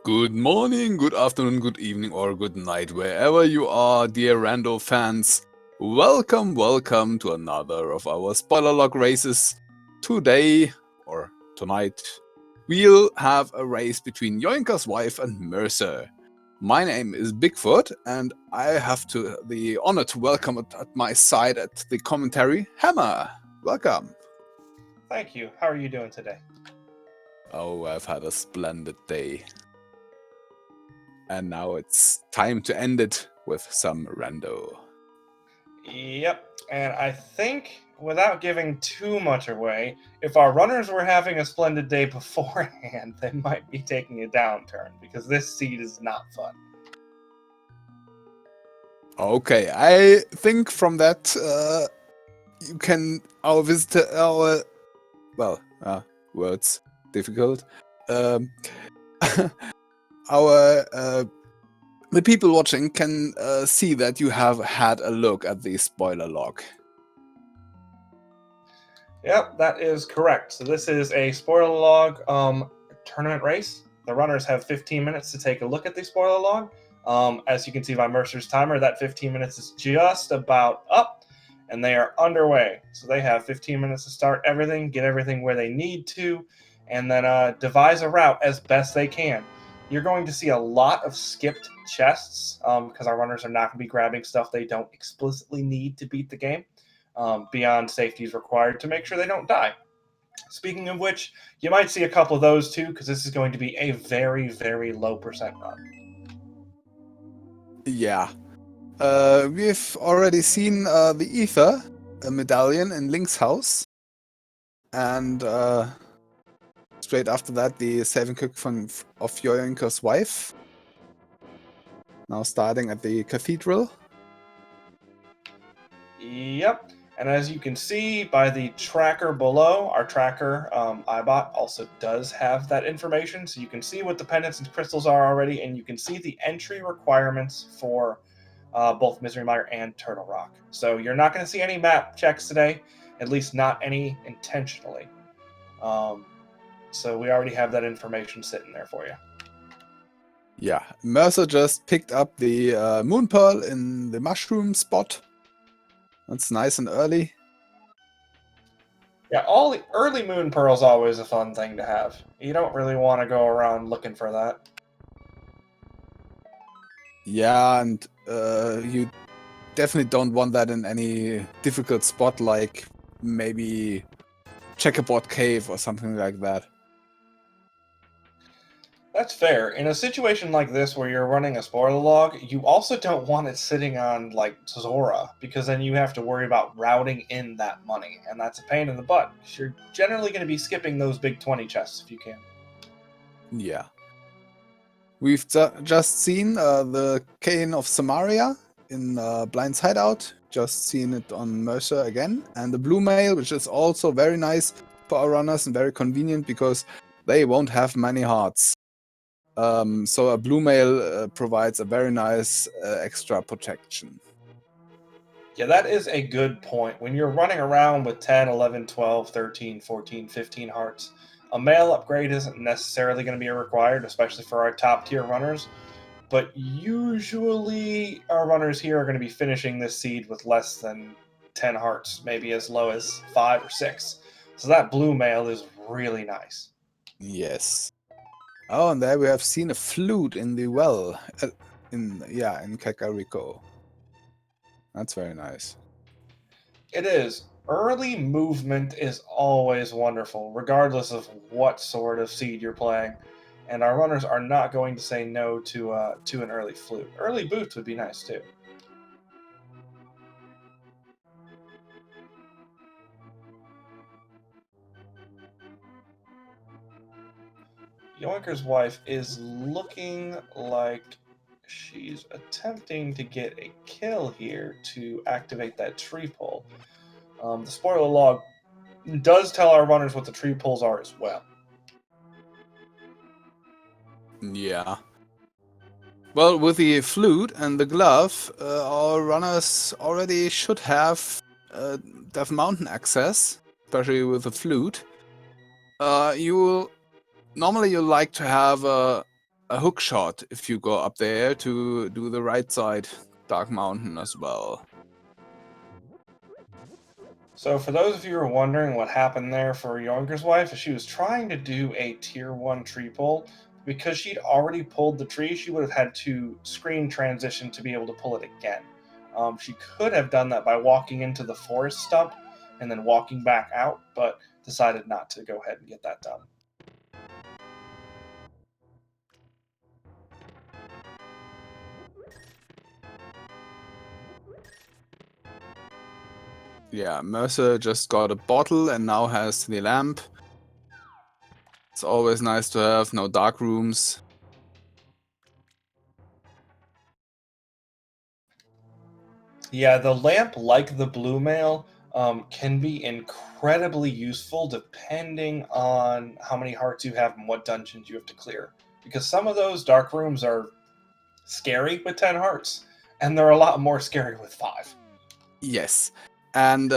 Good morning, good afternoon, good evening, or good night, wherever you are, dear Rando fans. Welcome to another of our spoiler log races. Today, or tonight, we'll have a race between Yoinkerswife and Mercer. My name is Bigfoot, and I have the honor to welcome at my side at the commentary, Hammer. Welcome. Thank you. How are you doing today? Oh, I've had a splendid day. And now it's time to end it with some rando. Yep, and I think, without giving too much away, if our runners were having a splendid day beforehand, they might be taking a downturn, because this seed is not fun. Okay, I think from that you can words difficult. Our the people watching can see that you have had a look at the spoiler log. Yep, that is correct. So this is a spoiler log tournament race. The runners have 15 minutes to take a look at the spoiler log. As you can see by Mercer's timer, that 15 minutes is just about up, and they are underway. So they have 15 minutes to start everything, get everything where they need to, and then devise a route as best they can. You're going to see a lot of skipped chests because our runners are not going to be grabbing stuff they don't explicitly need to beat the game. Beyond safety is required to make sure they don't die. Speaking of which, you might see a couple of those too, because this is going to be a very, very low percent run. Yeah. We've already seen the Ether, a medallion in Link's house. And straight after that, the saving cook of Yoinkerswife. Now starting at the cathedral. Yep. And as you can see by the tracker below, our tracker iBot also does have that information. So you can see what the pendants and crystals are already, and you can see the entry requirements for both Misery Mire and Turtle Rock. So you're not going to see any map checks today, at least not any intentionally. So we already have that information sitting there for you. Yeah, Mercer just picked up the Moon Pearl in the mushroom spot. That's nice and early. Yeah, all the early moon pearls always a fun thing to have. You don't really want to go around looking for that. Yeah, and you definitely don't want that in any difficult spot like maybe Checkerboard Cave or something like that. That's fair. In a situation like this where you're running a spoiler log, you also don't want it sitting on, like, Zora, because then you have to worry about routing in that money, and that's a pain in the butt, because you're generally going to be skipping those big 20 chests if you can. Yeah. We've just seen the Cane of Samaria in Blind's Hideout. Just seen it on Mercer again. And the Blue Mail, which is also very nice for our runners and very convenient because they won't have many hearts. So a Blue Mail provides a very nice extra protection. Yeah, that is a good point. When you're running around with 10, 11, 12, 13, 14, 15 hearts, a mail upgrade isn't necessarily going to be required, especially for our top tier runners. But usually our runners here are going to be finishing this seed with less than 10 hearts, maybe as low as 5 or 6. So that blue mail is really nice. Yes. Oh, and there we have seen a flute in the well. In Kakariko. That's very nice. It is. Early movement is always wonderful, regardless of what sort of seed you're playing. And our runners are not going to say no to an early flute. Early boots would be nice too. Yoinkerswife is looking like she's attempting to get a kill here to activate that tree pull. The spoiler log does tell our runners what the tree pulls are as well. Yeah. Well, with the flute and the glove, our runners already should have Death Mountain access, especially with the flute. Normally you like to have a hook shot if you go up there to do the right side Dark Mountain as well. So for those of you who are wondering what happened there for Yoinkerswife, she was trying to do a tier 1 tree pull. Because she'd already pulled the tree, she would have had to screen transition to be able to pull it again. She could have done that by walking into the forest stump and then walking back out, but decided not to go ahead and get that done. Yeah, Mercer just got a bottle and now has the lamp. It's always nice to have no dark rooms. Yeah, the lamp, like the blue mail, can be incredibly useful depending on how many hearts you have and what dungeons you have to clear. Because some of those dark rooms are scary with 10 hearts, and they're a lot more scary with 5. Yes. And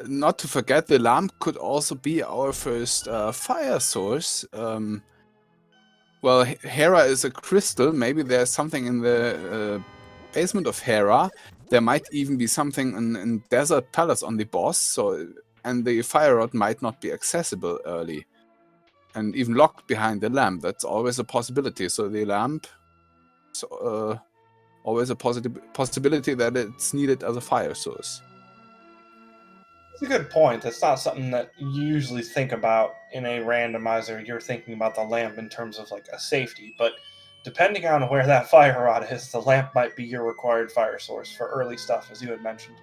not to forget, the lamp could also be our first fire source. Well, Hera is a crystal. Maybe there's something in the basement of Hera. There might even be something in Desert Palace on the boss. So, and the fire rod might not be accessible early, and even locked behind the lamp. That's always a possibility. So the lamp, always a possibility that it's needed as a fire source. It's a good point. That's not something that you usually think about in a randomizer. You're thinking about the lamp in terms of like a safety, but depending on where that fire rod is, the lamp might be your required fire source for early stuff, as you had mentioned.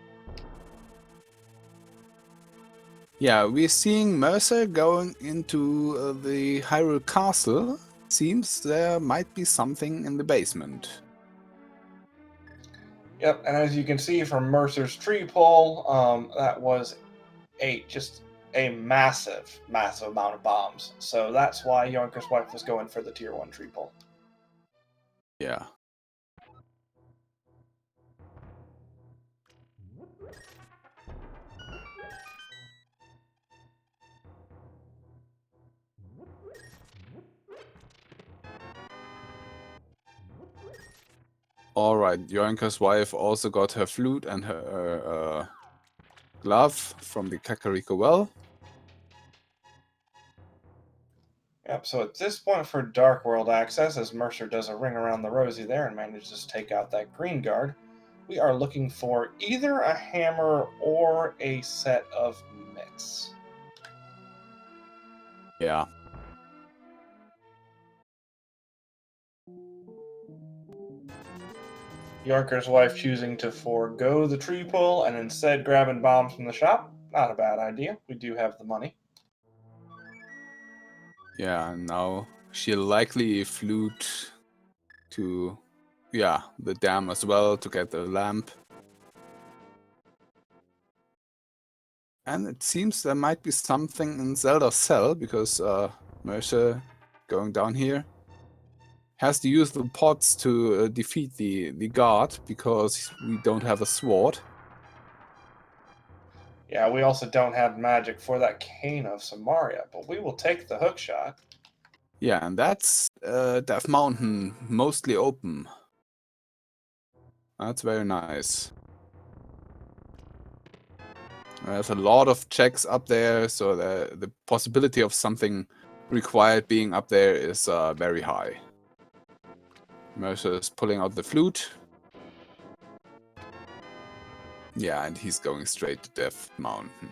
Yeah, we're seeing Mercer going into the Hyrule Castle. Seems there might be something in the basement. Yep, and as you can see from Mercer's tree pull, that was just a massive, massive amount of bombs. So that's why Yoinkerswife was going for the tier 1 tree pull. Yeah. Alright, Yoinkerswife also got her flute and her glove from the Kakariko well. Yep, so at this point for Dark World access, as Mercer does a ring around the rosy there and manages to take out that green guard, we are looking for either a hammer or a set of mitts. Yeah. Yoinkerswife choosing to forego the tree pull and instead grabbing bombs from the shop. Not a bad idea. We do have the money. Yeah, and now she'll likely flute to, yeah, the dam as well to get the lamp. And it seems there might be something in Zelda's cell, because Mercer, going down here, has to use the pots to defeat the guard, because we don't have a sword. Yeah, we also don't have magic for that cane of Samaria, but we will take the hook shot. Yeah, and that's Death Mountain, mostly open. That's very nice. There's a lot of checks up there, so the possibility of something required being up there is very high. Mercer is pulling out the flute. Yeah, and he's going straight to Death Mountain.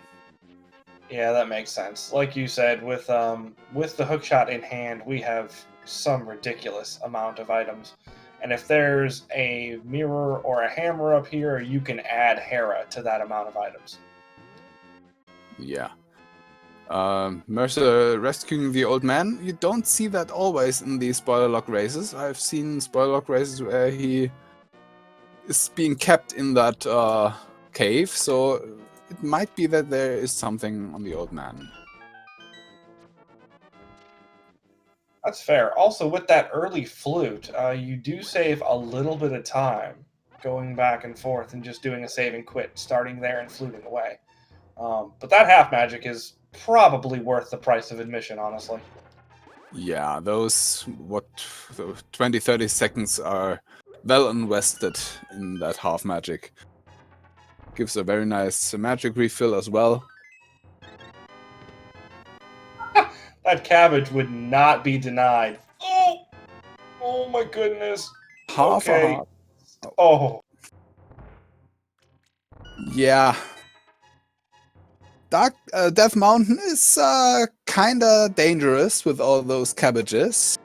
Yeah, that makes sense. Like you said, with the hookshot in hand, we have some ridiculous amount of items. And if there's a mirror or a hammer up here, you can add Hera to that amount of items. Yeah. Mercer rescuing the old man. You don't see that always in the spoiler lock races. I've seen spoiler lock races where he is being kept in that cave, so it might be that there is something on the old man. That's fair. Also, with that early flute, you do save a little bit of time going back and forth and just doing a save and quit, starting there and fluting away. But that half magic is probably worth the price of admission, honestly. Yeah, those, 20-30 seconds are well invested in that half magic. Gives a very nice magic refill as well. That cabbage would not be denied. Oh! Oh my goodness. Half a Okay. heart. Oh. Yeah. Death Mountain is kinda dangerous with all those cabbages.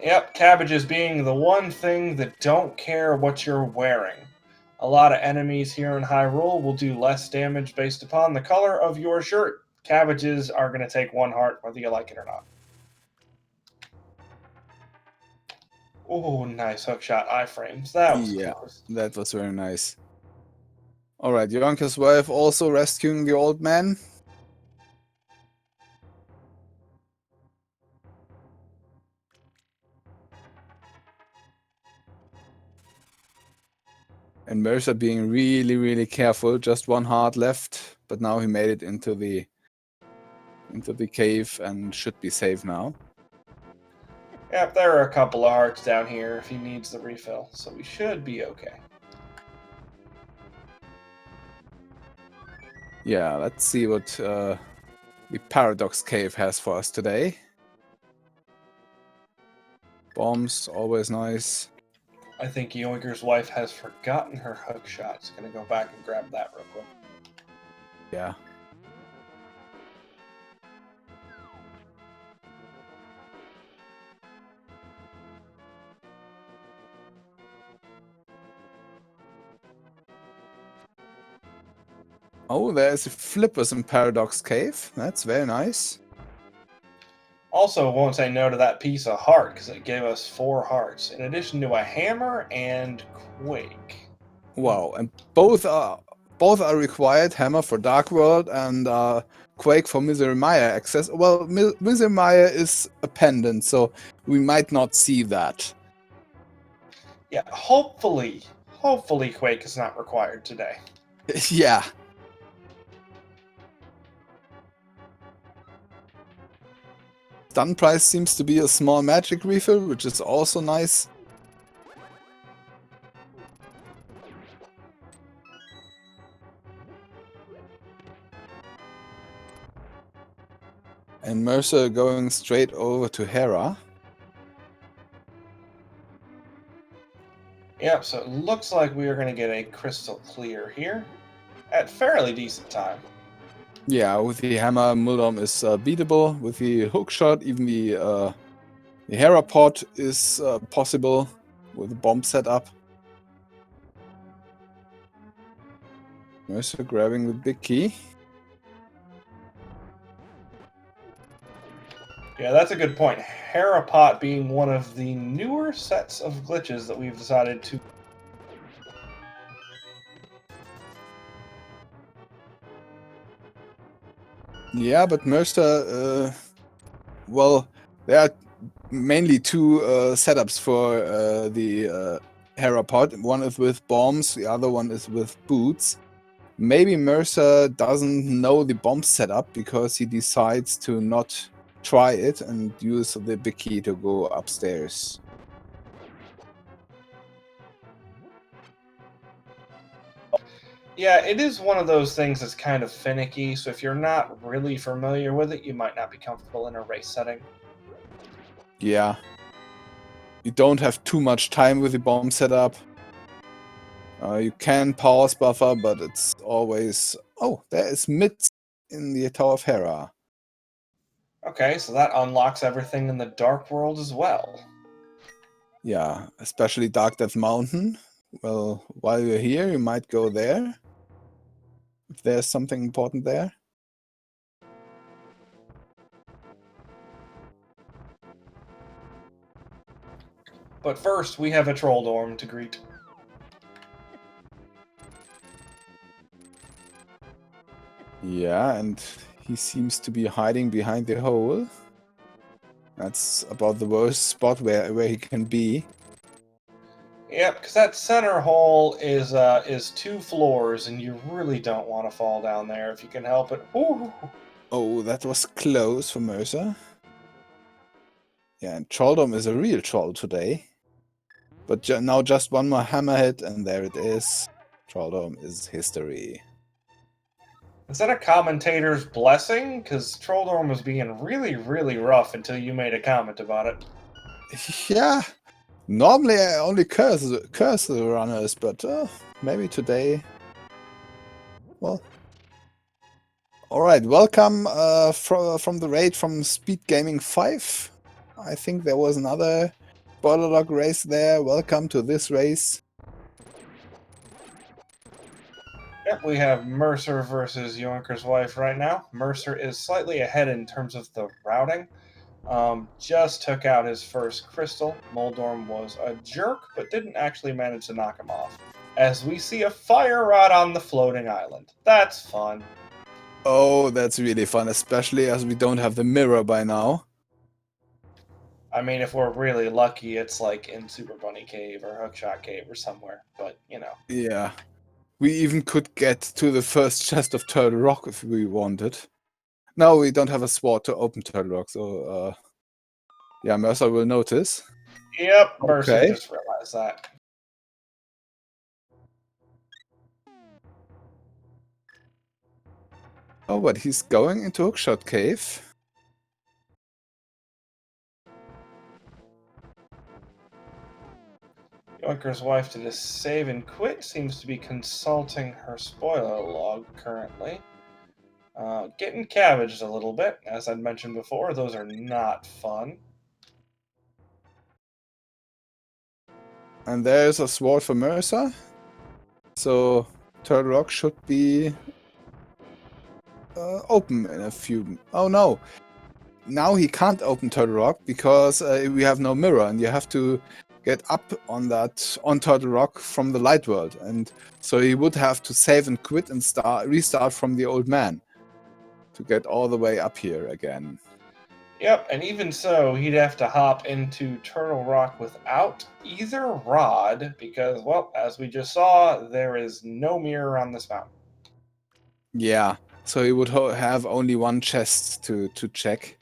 Yep, cabbages being the one thing that don't care what you're wearing. A lot of enemies here in Hyrule will do less damage based upon the color of your shirt. Cabbages are going to take 1 heart whether you like it or not. Oh, nice hook shot iframes. That was Yeah, close. that was very nice. Alright, Yoinkerswife also rescuing the old man. And Mercer being really, really careful. Just 1 heart left, but now he made it into the cave and should be safe now. Yep, there are a couple of hearts down here if he needs the refill, so we should be okay. Yeah, let's see what the Paradox Cave has for us today. Bombs, always nice. I think Yoinkerswife has forgotten her hook shot. She's going to go back and grab that real quick. Yeah. Oh, there's a Flippers in Paradox Cave. That's very nice. Also, won't say no to that piece of heart because it gave us 4 hearts, in addition to a hammer and Quake. Wow, and both are required. Hammer for Dark World and Quake for Misery Maya access. Well, Misery Maya is a pendant, so we might not see that. Yeah, hopefully Quake is not required today. Yeah. Stun price seems to be a small magic refill, which is also nice. And Mercer going straight over to Hera. Yep, so it looks like we are going to get a crystal clear here at fairly decent time. Yeah, with the hammer, Muldom is beatable. With the hookshot, even the Hera pot is possible with a bomb setup. Mercer grabbing the big key. Yeah, that's a good point. Harapot being one of the newer sets of glitches that we've decided to... Yeah, but Mercer, well, there are mainly 2 setups for the Hera pot. One is with bombs, the other one is with boots. Maybe Mercer doesn't know the bomb setup because he decides to not try it and use the big key to go upstairs. Yeah, it is one of those things that's kind of finicky, so if you're not really familiar with it, you might not be comfortable in a race setting. Yeah. You don't have too much time with the bomb setup. You can pause buffer, but it's always... Oh, there is Mitz in the Tower of Hera. Okay, so that unlocks everything in the Dark World as well. Yeah, especially Dark Death Mountain. Well, while you're here, you might go there. If there's something important there. But first, we have a Troll Dorm to greet. Yeah, and he seems to be hiding behind the hole. That's about the worst spot where he can be. Yep, because that center hole is 2 floors, and you really don't want to fall down there if you can help it. Ooh. Oh, that was close for Mercer. Yeah, and Trolldom is a real troll today. But now just one more hammer hit, and there it is. Trolldom is history. Is that a commentator's blessing? Because Trolldorm was being really, really rough until you made a comment about it. Yeah, normally I only curse the runners, but maybe today. Well, all right. Welcome from the raid from SpeedGaming 5. I think there was another spoiler log race there. Welcome to this race. Yep, we have Mercer versus Yoinkerswife right now. Mercer is slightly ahead in terms of the routing. Just took out his first crystal. Moldorm was a jerk, but didn't actually manage to knock him off. As we see a fire rod on the floating island. That's fun. Oh, that's really fun, especially as we don't have the mirror by now. I mean, if we're really lucky, it's like in Super Bunny Cave or Hookshot Cave or somewhere, but you know. Yeah. We even could get to the first chest of Turtle Rock if we wanted. No, we don't have a sword to open Turtle Rock, so yeah, Mercer will notice. Yep, Mercer Okay. just realized that. Oh, but he's going into Hookshot Cave. Yoinkerswife did a save and quit. Seems to be consulting her spoiler log currently. Getting cabbaged a little bit. As I'd mentioned before, those are not fun. And there's a sword for Mercer. So Turtle Rock should be open in a few... Oh no! Now he can't open Turtle Rock because we have no mirror, and you have to get up on Turtle Rock from the light world, and so he would have to save and quit and restart from the old man to get all the way up here again. Yep, and even so, he'd have to hop into Turtle Rock without either rod because, well, as we just saw, there is no mirror on this mountain. Yeah, so he would have only one chest to check.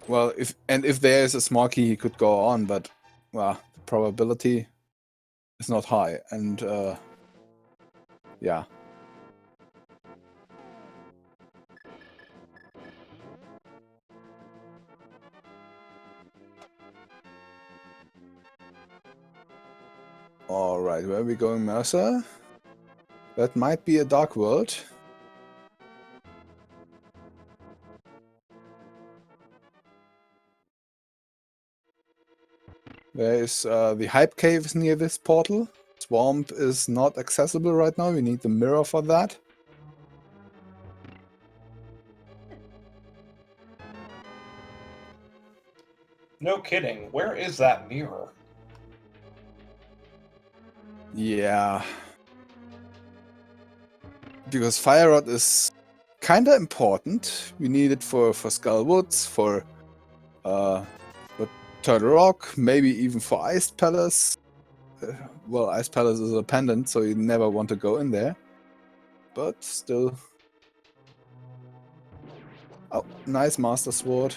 Well, if there is a small key, he could go on, but well, the probability is not high, and yeah. All right, where are we going, Mercer? That might be a dark world. There is the Hype Cave is near this portal. Swamp is not accessible right now. We need the mirror for that. No kidding. Where is that mirror? Yeah. Because Fire Rod is kinda important. We need it for Skull Woods, for Turtle Rock, maybe even for Ice Palace. Well, Ice Palace is a pendant, so you never want to go in there. But still. Oh, nice Master Sword.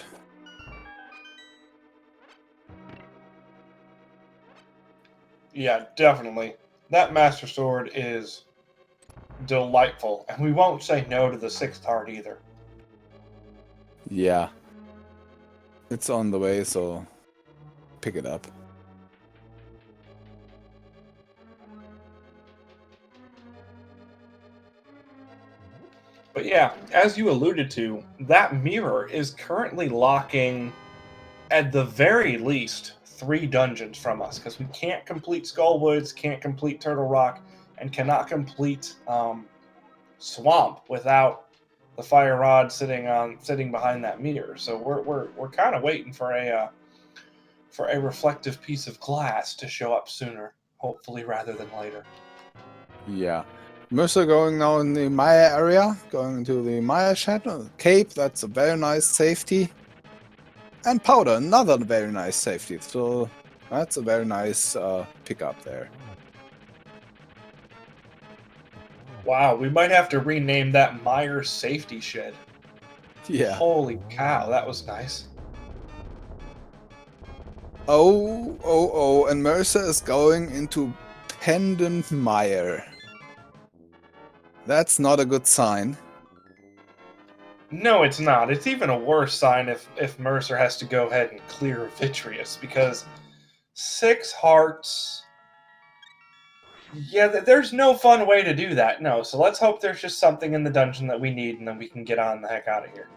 Yeah, definitely. That Master Sword is delightful, and we won't say no to the 6th heart either. Yeah. It's on the way, so pick it up. But yeah, as you alluded to, that mirror is currently locking, at the very least, 3 dungeons from us, because we can't complete Skullwoods, can't complete Turtle Rock, and cannot complete Swamp without the fire rod sitting behind that mirror. So we're kind of waiting for a reflective piece of glass to show up sooner, hopefully rather than later. Yeah. Mercer going now in the Maya area, going into the Maya Shadow Cape. That's a very nice safety. And Powder, another very nice safety. So that's a very nice pickup there. Wow, we might have to rename that Myers Safety Shed. Yeah. Holy cow, that was nice. Oh, and Mercer is going into Pendant Mire. That's not a good sign. No, it's not. It's even a worse sign if Mercer has to go ahead and clear Vitreous, because 6 hearts... Yeah, there's no fun way to do that, no. So let's hope there's just something in the dungeon that we need, and then we can get on the heck out of here.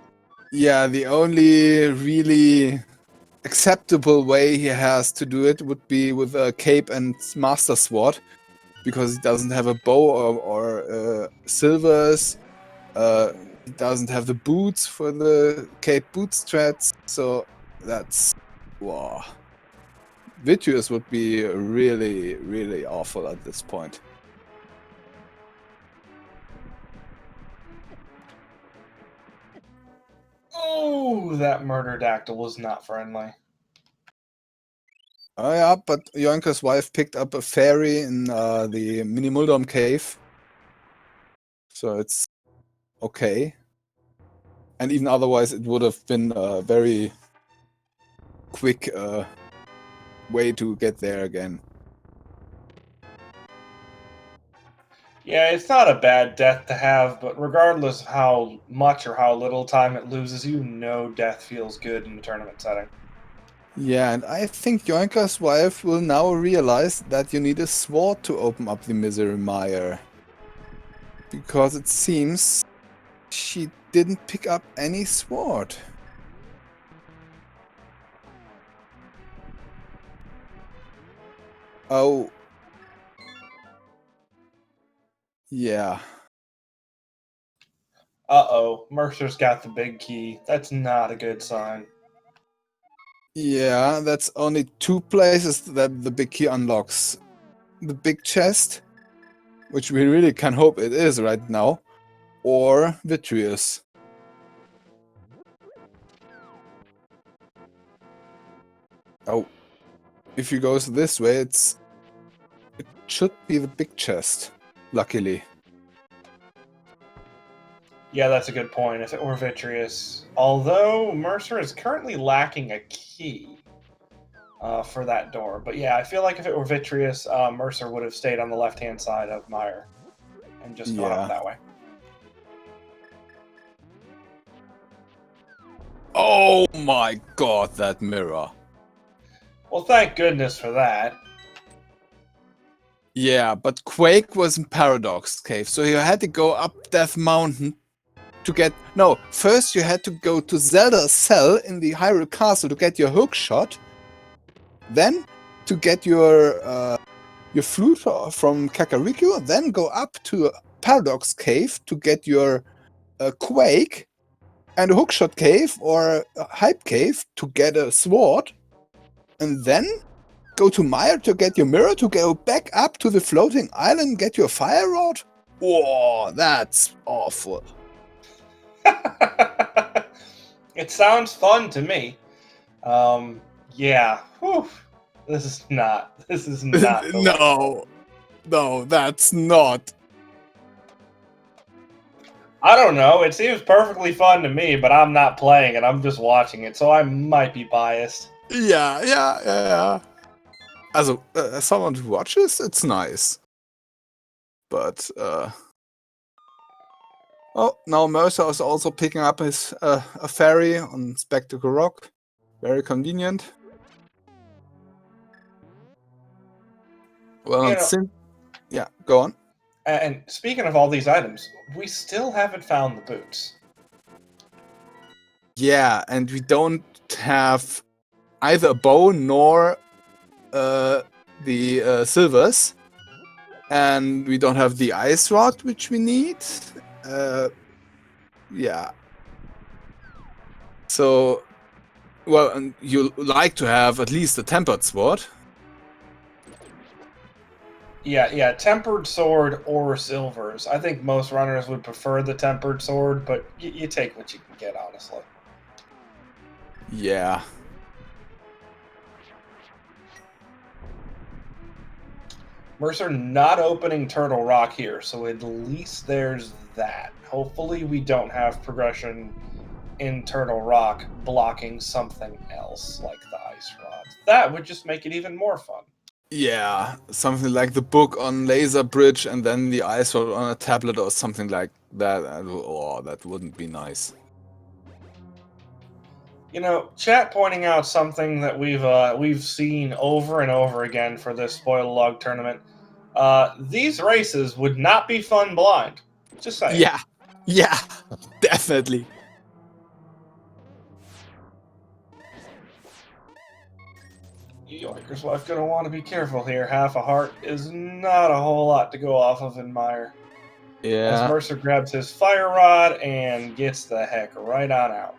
Yeah, the only really acceptable way he has to do it would be with a cape and master sword, because he doesn't have a bow or silvers. He doesn't have the boots for the cape boot strats, so that's... wow. Vitreous would be really, really awful at this point. Oh, that murder-dactyl was not friendly. Oh yeah, but Yoinkerswife picked up a fairy in the Mini Muldom cave, so it's okay. And even otherwise, it would have been a very quick way to get there again. Yeah, it's not a bad death to have, but regardless of how much or how little time it loses, you know death feels good in the tournament setting. Yeah, and I think Yoinkerswife will now realize that you need a sword to open up the Misery Mire. Because it seems she didn't pick up any sword. Oh. Yeah. Uh-oh, Mercer's got the big key. That's not a good sign. Yeah, that's only 2 places that the big key unlocks. The big chest, which we really can hope it is right now, or Vitreous. Oh. If he goes this way, it should be the big chest, luckily. Yeah, that's a good point. If it were Vitreous. Although, Mercer is currently lacking a key for that door. But yeah, I feel like if it were Vitreous, Mercer would have stayed on the left-hand side of Mire and just gone up that way. Oh my god, that mirror. Well, thank goodness for that. Yeah, but Quake was in Paradox Cave, so you had to go up Death Mountain to get... No, first you had to go to Zelda's cell in the Hyrule Castle to get your hook shot. Then to get your flute from Kakariko. Then go up to Paradox Cave to get your Quake. And a hookshot cave or a hype cave to get a sword. And then go to Mire to get your mirror, to go back up to the floating island, get your fire rod? Whoa, that's awful. It sounds fun to me. Yeah. Whew. This is not No, that's not. I don't know. It seems perfectly fun to me, but I'm not playing it. I'm just watching it, so I might be biased. Yeah. Also, as someone who watches, it's nice. But, oh, now Mercer is also picking up his a fairy on Spectacle Rock. Very convenient. Well, yeah, go on. And speaking of all these items, we still haven't found the boots. Yeah, and we don't have either a bow nor the silvers. And we don't have the ice rod, which we need. Yeah. So, well, and you like to have at least a tempered sword. Yeah, tempered sword or silvers. I think most runners would prefer the tempered sword, but you take what you can get, honestly. Yeah. Mercer not opening Turtle Rock here, so at least there's that. Hopefully we don't have progression internal rock blocking something else, like the ice rod. That would just make it even more fun. Yeah, something like the book on Laser Bridge and then the ice rod on a tablet or something like that. Oh, that wouldn't be nice. You know, chat pointing out something that we've seen over and over again for this spoiler log tournament. These races would not be fun blind. Just saying. Yeah, yeah, definitely. Yoinkerswife gonna want to be careful here. Half a heart is not a whole lot to go off of in Mire. As Yeah. Mercer grabs his fire rod and gets the heck right on out.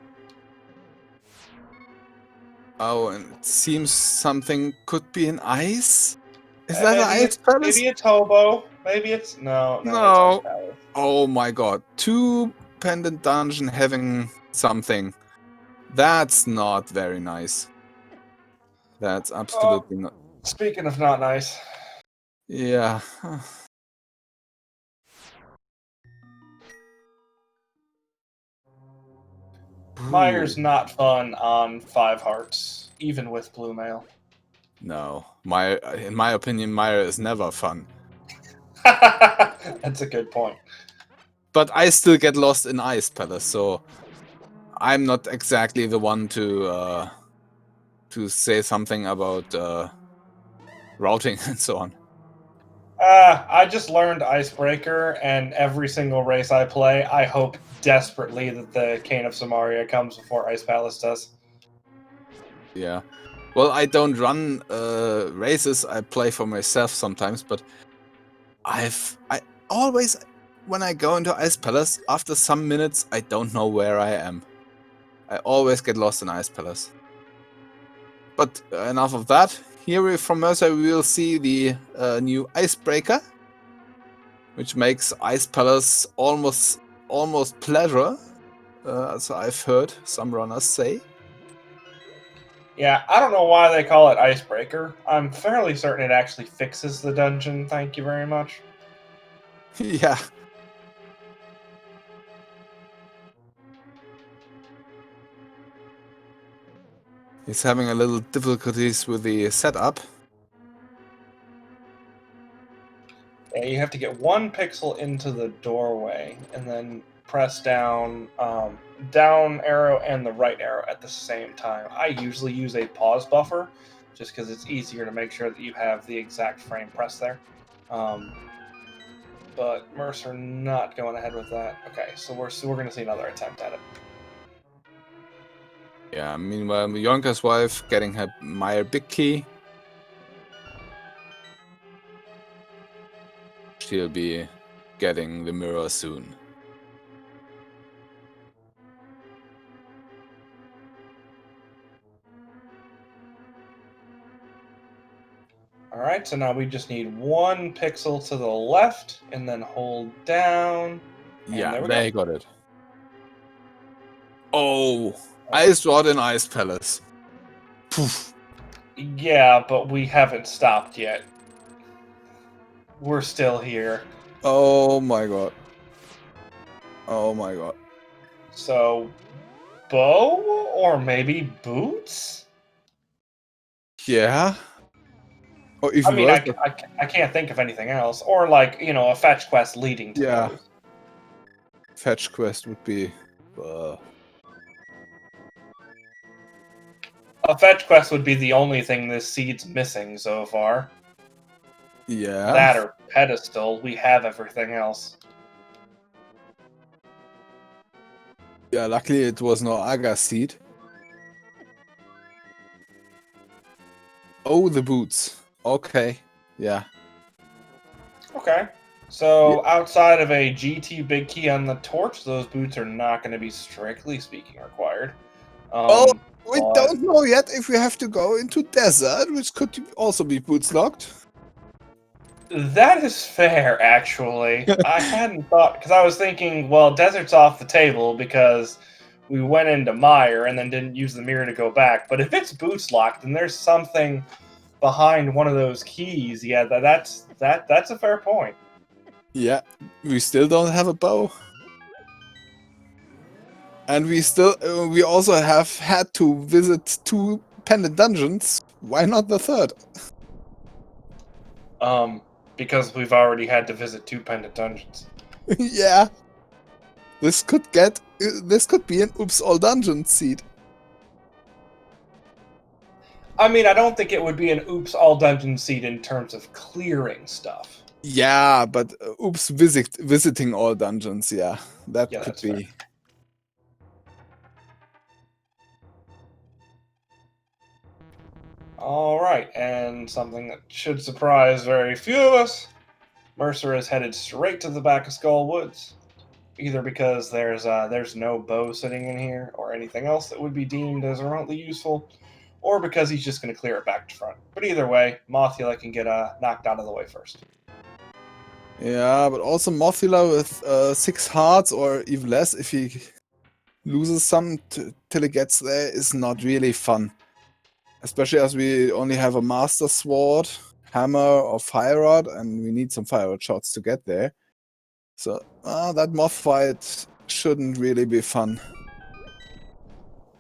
Oh, and it seems something could be an ice? Is that an Maybe ice palace? maybe it's Hobo. Maybe it's no, it's Ice No. Palace. Oh my god. Two pendant dungeon having something. That's not very nice. That's Oh, absolutely not. speaking of not nice, Yeah. Mire's Ooh. not fun on 5 hearts, even with blue mail. No. In my opinion, Myra is never fun. That's a good point. But I still get lost in Ice Palace, so I'm not exactly the one to say something about routing and so on. I just learned Icebreaker, and every single race I play, I hope desperately that the Cane of Samaria comes before Ice Palace does. Yeah. Well, I don't run races. I play for myself sometimes, but I always, when I go into Ice Palace, after some minutes, I don't know where I am. I always get lost in Ice Palace. But enough of that. Here from Mercer, we will see the new Icebreaker, which makes Ice Palace almost pleasure, as I've heard some runners say. Yeah, I don't know why they call it Icebreaker. I'm fairly certain it actually fixes the dungeon, thank you very much. Yeah. He's having a little difficulties with the setup. Yeah, you have to get 1 pixel into the doorway, and then press down down arrow and the right arrow at the same time. I usually use a pause buffer, just because it's easier to make sure that you have the exact frame press there. But Mercer not going ahead with that. Okay, so we're going to see another attempt at it. Yeah, meanwhile, Yoinkerswife getting her Meyer big key. She'll be getting the mirror soon. All right, so now we just need 1 pixel to the left, and then hold down. Yeah, there we they go. got it. Oh, Ice Rod in Ice Palace. Poof. Yeah, but we haven't stopped yet. We're still here. Oh my god. Oh my god. So, bow or maybe boots? Yeah. Or I even mean, worse. I can't think of anything else. Or like, you know, a fetch quest leading to Yeah. those. Fetch quest would be. A fetch quest would be the only thing this seed's missing so far. Yeah. That or pedestal. We have everything else. Yeah, luckily it was no Aga seed. Oh, the boots. Okay. Yeah. Okay. So outside of a GT big key on the torch, those boots are not going to be strictly speaking required. Oh, we But don't know yet if we have to go into desert, which could also be boots locked. that is fair, actually. I hadn't thought, because I was thinking, well, desert's off the table because we went into Mire and then didn't use the mirror to go back. But if it's boots locked, then there's something behind one of those keys. Yeah, that's a fair point. Yeah, we still don't have a bow. And we also have had to visit 2 pendant dungeons. Why not the third? Because we've already had to visit 2 pendant dungeons. Yeah. This could be an oops all dungeons seed. I mean, I don't think it would be an oops all dungeon seed in terms of clearing stuff. Yeah, but oops visiting all dungeons, yeah. That Yeah, could that's fair. be. All right, and something that should surprise very few of us, Mercer is headed straight to the back of Skull Woods, either because there's no bow sitting in here or anything else that would be deemed as remotely useful, or because he's just going to clear it back to front. But either way, Mothula can get knocked out of the way first. Yeah, but also Mothula with 6 hearts or even less if he loses some till it gets there is not really fun. Especially as we only have a Master Sword, Hammer, or Fire Rod, and we need some Fire Rod shots to get there. So that moth fight shouldn't really be fun.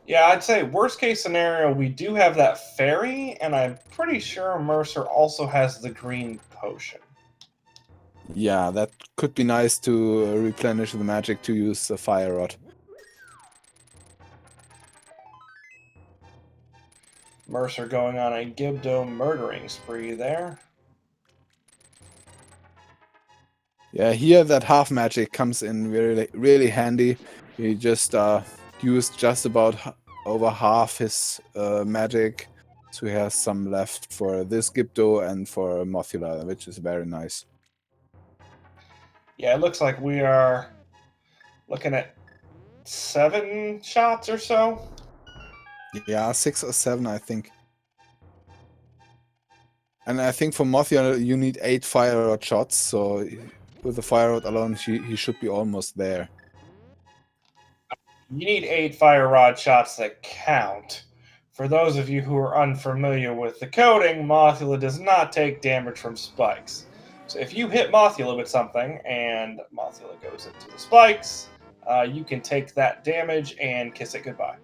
Yeah, I'd say worst case scenario, we do have that fairy, and I'm pretty sure Mercer also has the green potion. Yeah, that could be nice to replenish the magic to use the Fire Rod. Mercer going on a Gibdo murdering spree there. Yeah, here that half magic comes in really handy. He just used just about over half his magic, so he has some left for this Gibdo and for Mothula, which is very nice. Yeah, it looks like we are looking at 7 shots or so. Yeah, 6 or 7, I think. And I think for Mothula you need 8 Fire Rod shots, so with the Fire Rod alone he should be almost there. You need 8 fire rod shots that count. For those of you who are unfamiliar with the coding, Mothula does not take damage from spikes. So if you hit Mothula with something and Mothula goes into the spikes, you can take that damage and kiss it goodbye.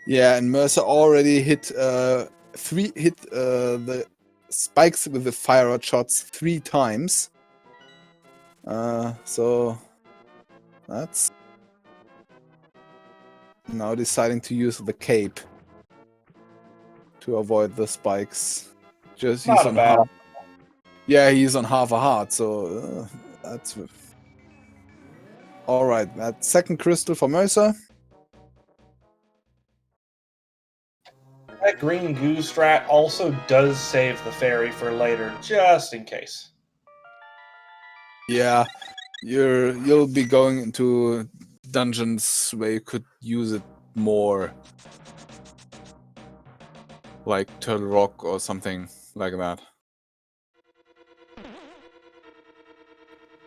Yeah, and Mercer already hit the spikes with the Fire Rod shots 3 times. So that's now deciding to use the cape to avoid the spikes. Just he's Not a on bad. half. Yeah, he's on half a heart, so that's all right. That second crystal for Mercer. That green goo strat also does save the fairy for later, just in case. Yeah, you'll be going into dungeons where you could use it more, like Turtle Rock or something like that.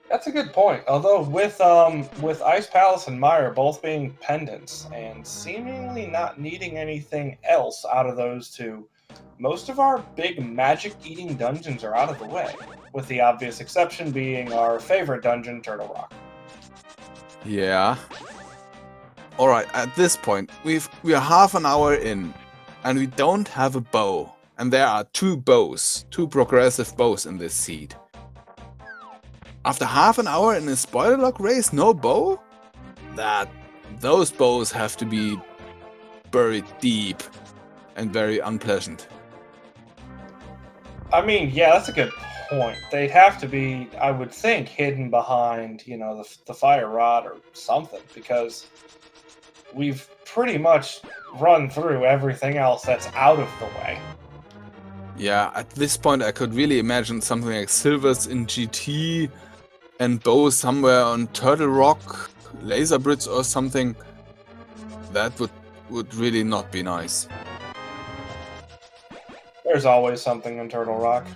That's a good point. Although with Ice Palace and Mire both being pendants and seemingly not needing anything else out of those two, most of our big magic eating dungeons are out of the way, with the obvious exception being our favorite dungeon, Turtle Rock. Yeah. All right. At this point, we are half an hour in, and we don't have a bow. And there are 2 bows, 2 progressive bows in this seed. After half an hour in a spoiler lock race, no bow? Those bows have to be buried deep and very unpleasant. I mean, yeah, that's a good point. They'd have to be, I would think, hidden behind, the fire rod or something, because we've pretty much run through everything else that's out of the way. Yeah, at this point I could really imagine something like Silvers in GT and bow somewhere on Turtle Rock, Laser Bridge or something. That would really not be nice. There's always something in Turtle Rock.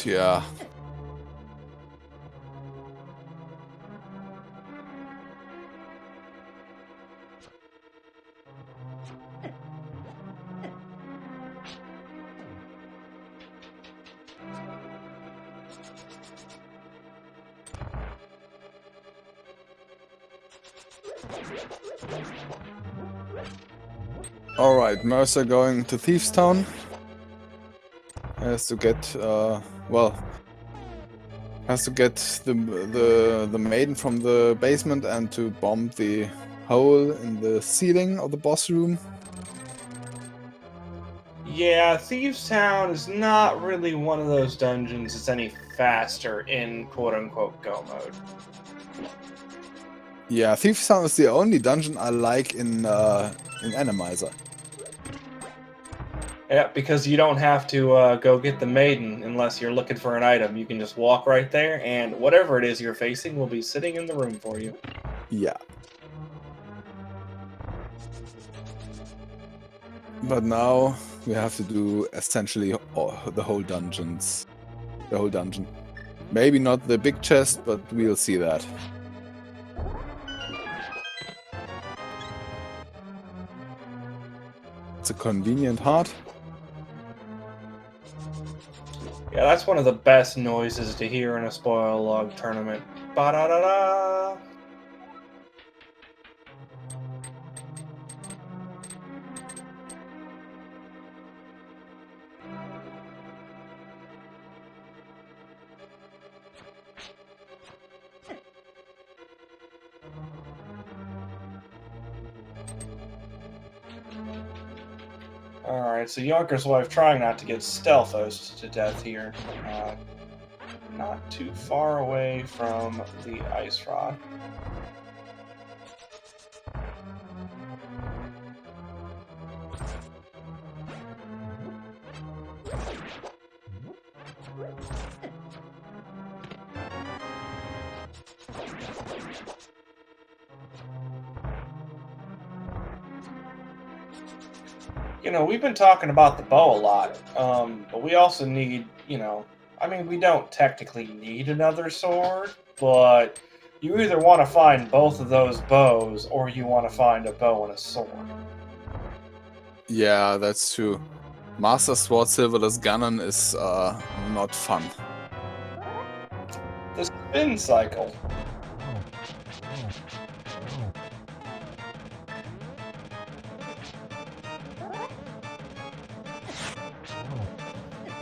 Yeah. Alright, Mercer going to Thieves Town. Has to get, has to get the maiden from the basement and to bomb the hole in the ceiling of the boss room. Yeah, Thieves Town is not really one of those dungeons that's any faster in quote-unquote go mode. Yeah, Thieves Town is the only dungeon I like in Randomizer. Yeah, because you don't have to go get the maiden unless you're looking for an item. You can just walk right there, and whatever it is you're facing will be sitting in the room for you. Yeah. But now we have to do essentially the whole dungeon. Maybe not the big chest, but we'll see that. It's a convenient heart. Yeah, that's one of the best noises to hear in a spoiler log tournament. Ba-da-da-da! Alright, so Yoinkerswife trying not to get stealthosed to death here. Not too far away from the ice rod. You know, we've been talking about the bow a lot, but we also need, I mean, we don't technically need another sword, but you either want to find both of those bows or you want to find a bow and a sword. Yeah, that's true. Master Sword Silverless Ganon is not fun. The spin cycle.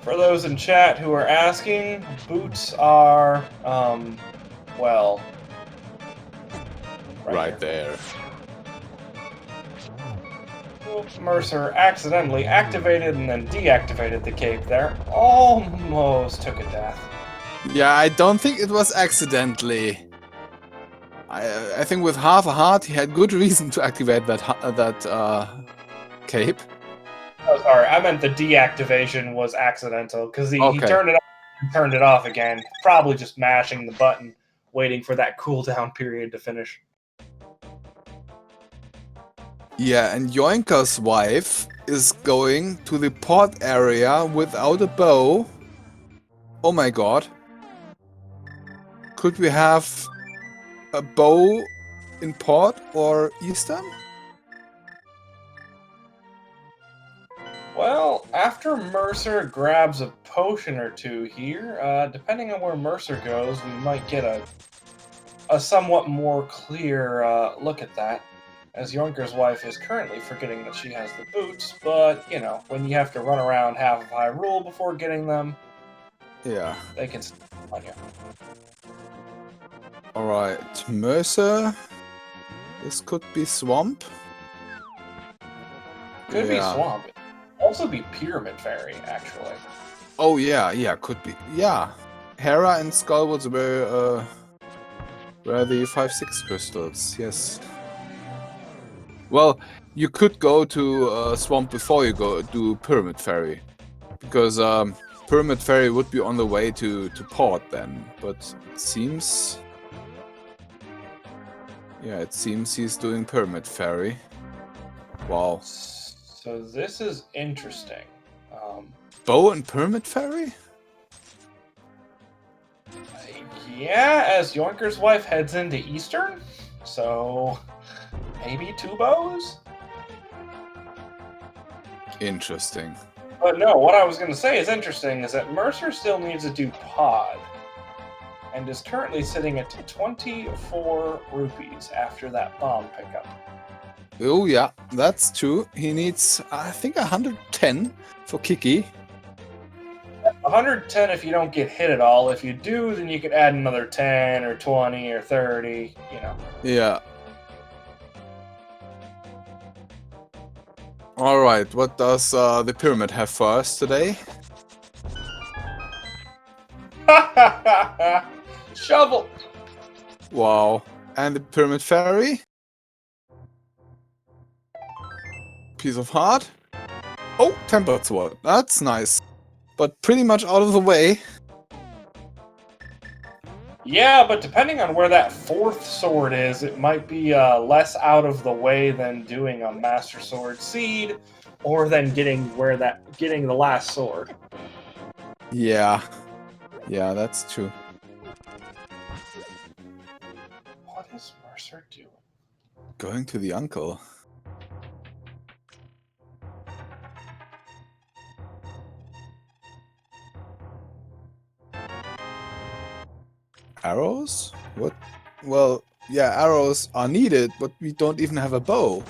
For those in chat who are asking, boots are, well, Right there. Mercer accidentally activated and then deactivated the cape there. Almost took a death. Yeah, I don't think it was accidentally. I think with half a heart he had good reason to activate that cape. Oh, sorry, I meant the deactivation was accidental, because he turned it on and turned it off again. Probably just mashing the button, waiting for that cooldown period to finish. Yeah, and Yoinkerswife is going to the port area without a bow. Oh my god. Could we have a bow in port or eastern? Well, after Mercer grabs a potion or two here, depending on where Mercer goes, we might get a somewhat more clear look at that. As Yoinkerswife is currently forgetting that she has the boots, but, you know, when you have to run around half of Hyrule before getting them, Yeah. they can sneak on you. Alright, Mercer. This could be Swamp. Could be Swamp. Also be Pyramid Fairy, actually. Oh yeah, could be. Yeah. Hera and Skullwoods were the 5-6 crystals, yes. Well, you could go to Swamp before you go do Pyramid Fairy. Because Pyramid Fairy would be on the way to port then. But it seems... Yeah, it seems he's doing Pyramid Fairy. Wow. So this is interesting. Bow and Pyramid Fairy? Yeah, as Yoinkerswife heads into Eastern, so maybe 2 bows? Interesting. But no, what I was going to say is interesting is that Mercer still needs to do Pod. and is currently sitting at 24 rupees after that bomb pickup. Oh yeah, that's true. He needs, I think, 110 for Kiki. 110 if you don't get hit at all. If you do, then you could add another 10 or 20 or 30, you know. Yeah. Alright, what does the pyramid have for us today? Shovel! Wow. And the pyramid fairy? Piece of heart? Oh, tempered sword. That's nice. But pretty much out of the way. Yeah, but depending on where that fourth sword is, it might be less out of the way than doing a Master Sword Seed, or than getting the last sword. Yeah. Yeah, that's true. What is Mercer doing? Going to the uncle. Arrows? What? Well, yeah, arrows are needed, but we don't even have a bow.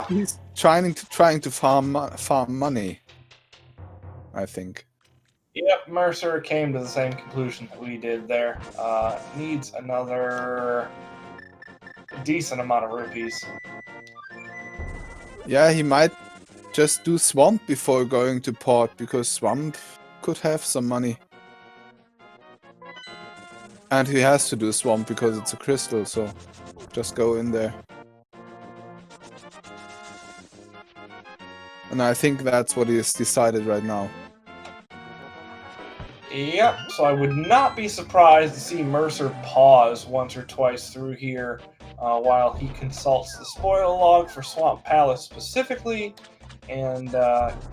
He's trying to farm money, I think. Yep, Mercer came to the same conclusion that we did there. Needs another decent amount of rupees. Yeah, he might just do swamp before going to port, because swamp could have some money. And he has to do swamp because it's a crystal, so just go in there. And I think that's what he has decided right now. Yep, so I would not be surprised to see Mercer pause once or twice through here while he consults the spoil log for Swamp Palace specifically and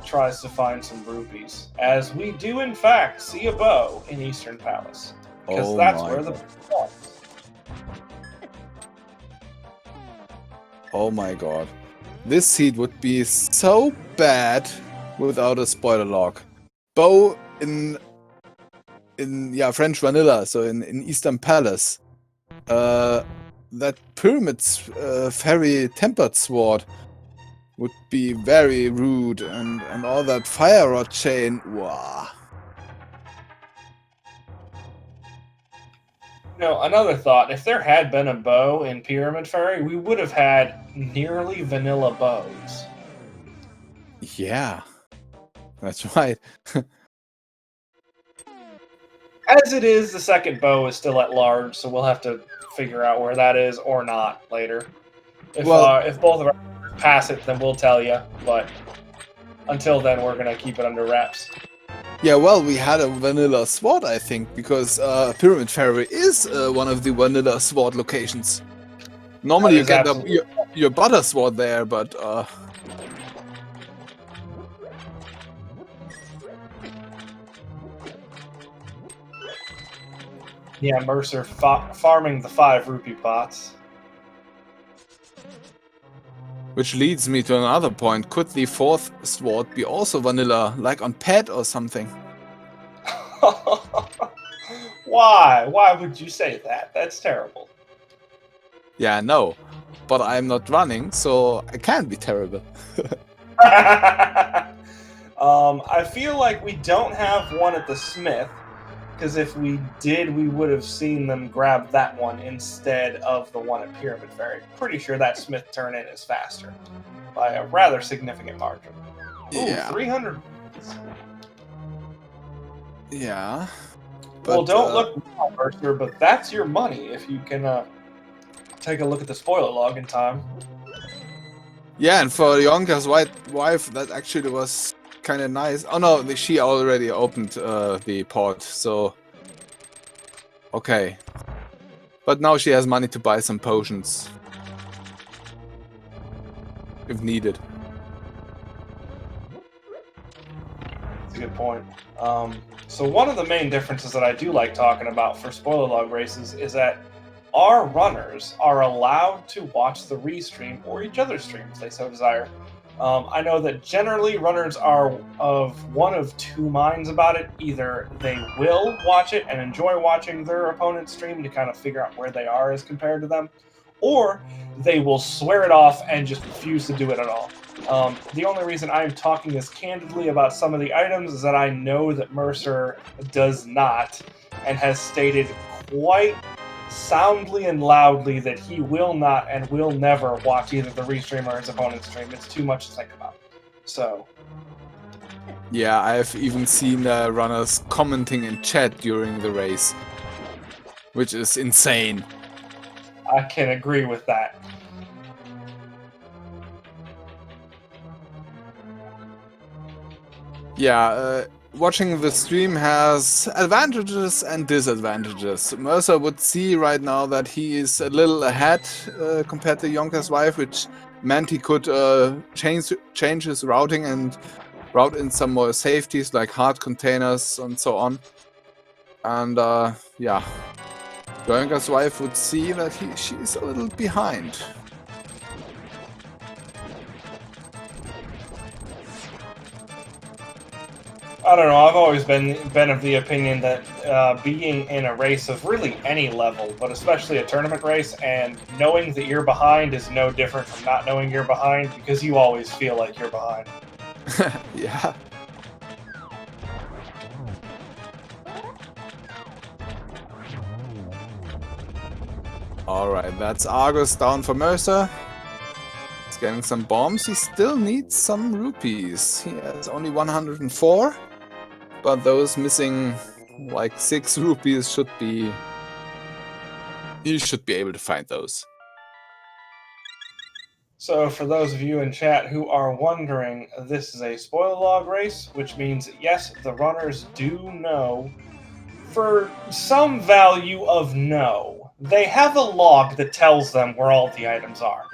tries to find some rupees. As we do, in fact, see a bow in Eastern Palace. Because that's where the bow is. Oh my god. This seed would be so bad without a spoiler log. Bow in French vanilla, so in Eastern Palace. That pyramid's fairy tempered sword would be very rude, and all that fire rod chain. Wow. Another thought, if there had been a bow in Pyramid Fairy, we would have had nearly vanilla bows. Yeah, that's right. As it is, the second bow is still at large, so we'll have to figure out where that is or not later. If both of us pass it, then we'll tell you, but until then, we're going to keep it under wraps. Yeah, well, we had a vanilla sword, I think, because Pyramid Fairy is one of the vanilla sword locations. Normally you get your butter sword there, but... Yeah, Mercer farming the 5 rupee pots. Which leads me to another point. Could the fourth sword be also vanilla, like on Pet or something? Why? Why would you say that? That's terrible. Yeah, no. But I'm not running, so I can't be terrible. I feel like we don't have one at the Smith, because if we did, we would have seen them grab that one instead of the one at Pyramid Fairy. Pretty sure that Smith turn-in is faster, by a rather significant margin. Ooh, Yeah. 300. Yeah. But, Well, don't look now, Mercer, but that's your money if you can take a look at the spoiler log in time. Yeah, and for Yoinkerswife, that actually was kind of nice. Oh no, she already opened the port, so... Okay. But now she has money to buy some potions. If needed. That's a good point. So one of the main differences that I do like talking about for spoiler log races is that our runners are allowed to watch the restream or each other's stream if they so desire. I know that generally runners are of one of two minds about it. Either they will watch it and enjoy watching their opponent stream to kind of figure out where they are as compared to them, or they will swear it off and just refuse to do it at all. The only reason I'm talking as candidly about some of the items is that I know that Mercer does not, and has stated quite soundly and loudly that he will not and will never watch either the restream or his opponent's stream. It's too much to think about. So, Yeah, I've even seen runners commenting in chat during the race, which is insane. I can agree with that. Yeah, watching the stream has advantages and disadvantages. Mercer would see right now that he is a little ahead compared to Yoinkerswife, which meant he could change his routing and route in some more safeties like hard containers and so on. And yeah, Yoinkerswife would see that she's a little behind. I don't know. I've always been of the opinion that being in a race of really any level, but especially a tournament race, and knowing that you're behind is no different from not knowing you're behind, because you always feel like you're behind. Yeah. Alright, that's Argus down for Mercer. He's getting some bombs. He still needs some rupees. He has only 104. But those missing like 6 rupees should be... You should be able to find those. So for those of you in chat who are wondering, this is a spoiler log race, which means, yes, the runners do know, for some value of no, they have a log that tells them where all the items are.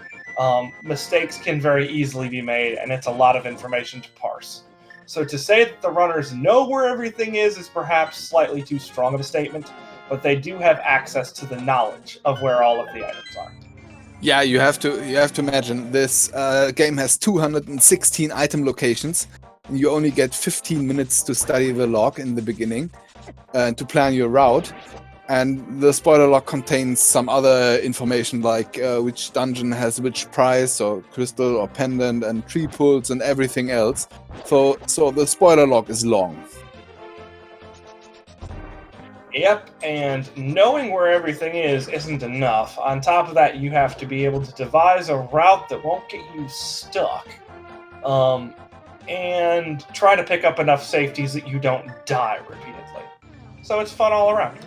Mistakes can very easily be made, and it's a lot of information to parse. So to say that the runners know where everything is perhaps slightly too strong of a statement, but they do have access to the knowledge of where all of the items are. Yeah, you have to imagine this game has 216 item locations. And you only get 15 minutes to study the log in the beginning and to plan your route. And the spoiler log contains some other information like which dungeon has which prize or crystal or pendant and tree pulls and everything else. So the spoiler log is long. Yep, and knowing where everything is isn't enough. On top of that, you have to be able to devise a route that won't get you stuck. And try to pick up enough safeties that you don't die repeatedly. So it's fun all around.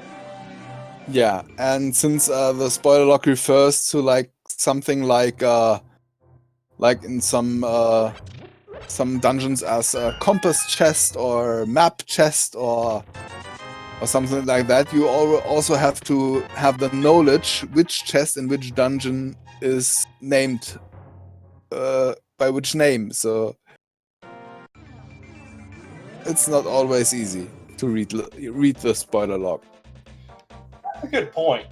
Yeah, and since the spoiler log refers to like something like in some dungeons as a compass chest or map chest or something like that, you also have to have the knowledge which chest in which dungeon is named by which name. So it's not always easy to read the spoiler log. That's a good point.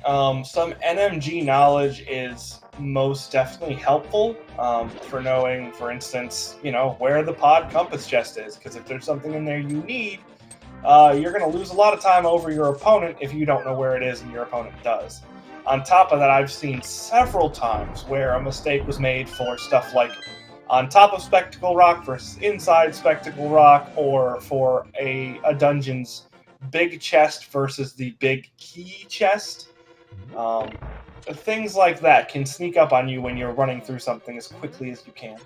Some NMG knowledge is most definitely helpful for knowing, for instance, where the pod compass chest is. Because if there's something in there you need, you're going to lose a lot of time over your opponent if you don't know where it is and your opponent does. On top of that, I've seen several times where a mistake was made for stuff like on top of Spectacle Rock versus inside Spectacle Rock, or for a dungeon's big chest versus the big key chest. Things like that can sneak up on you when you're running through something as quickly as you can.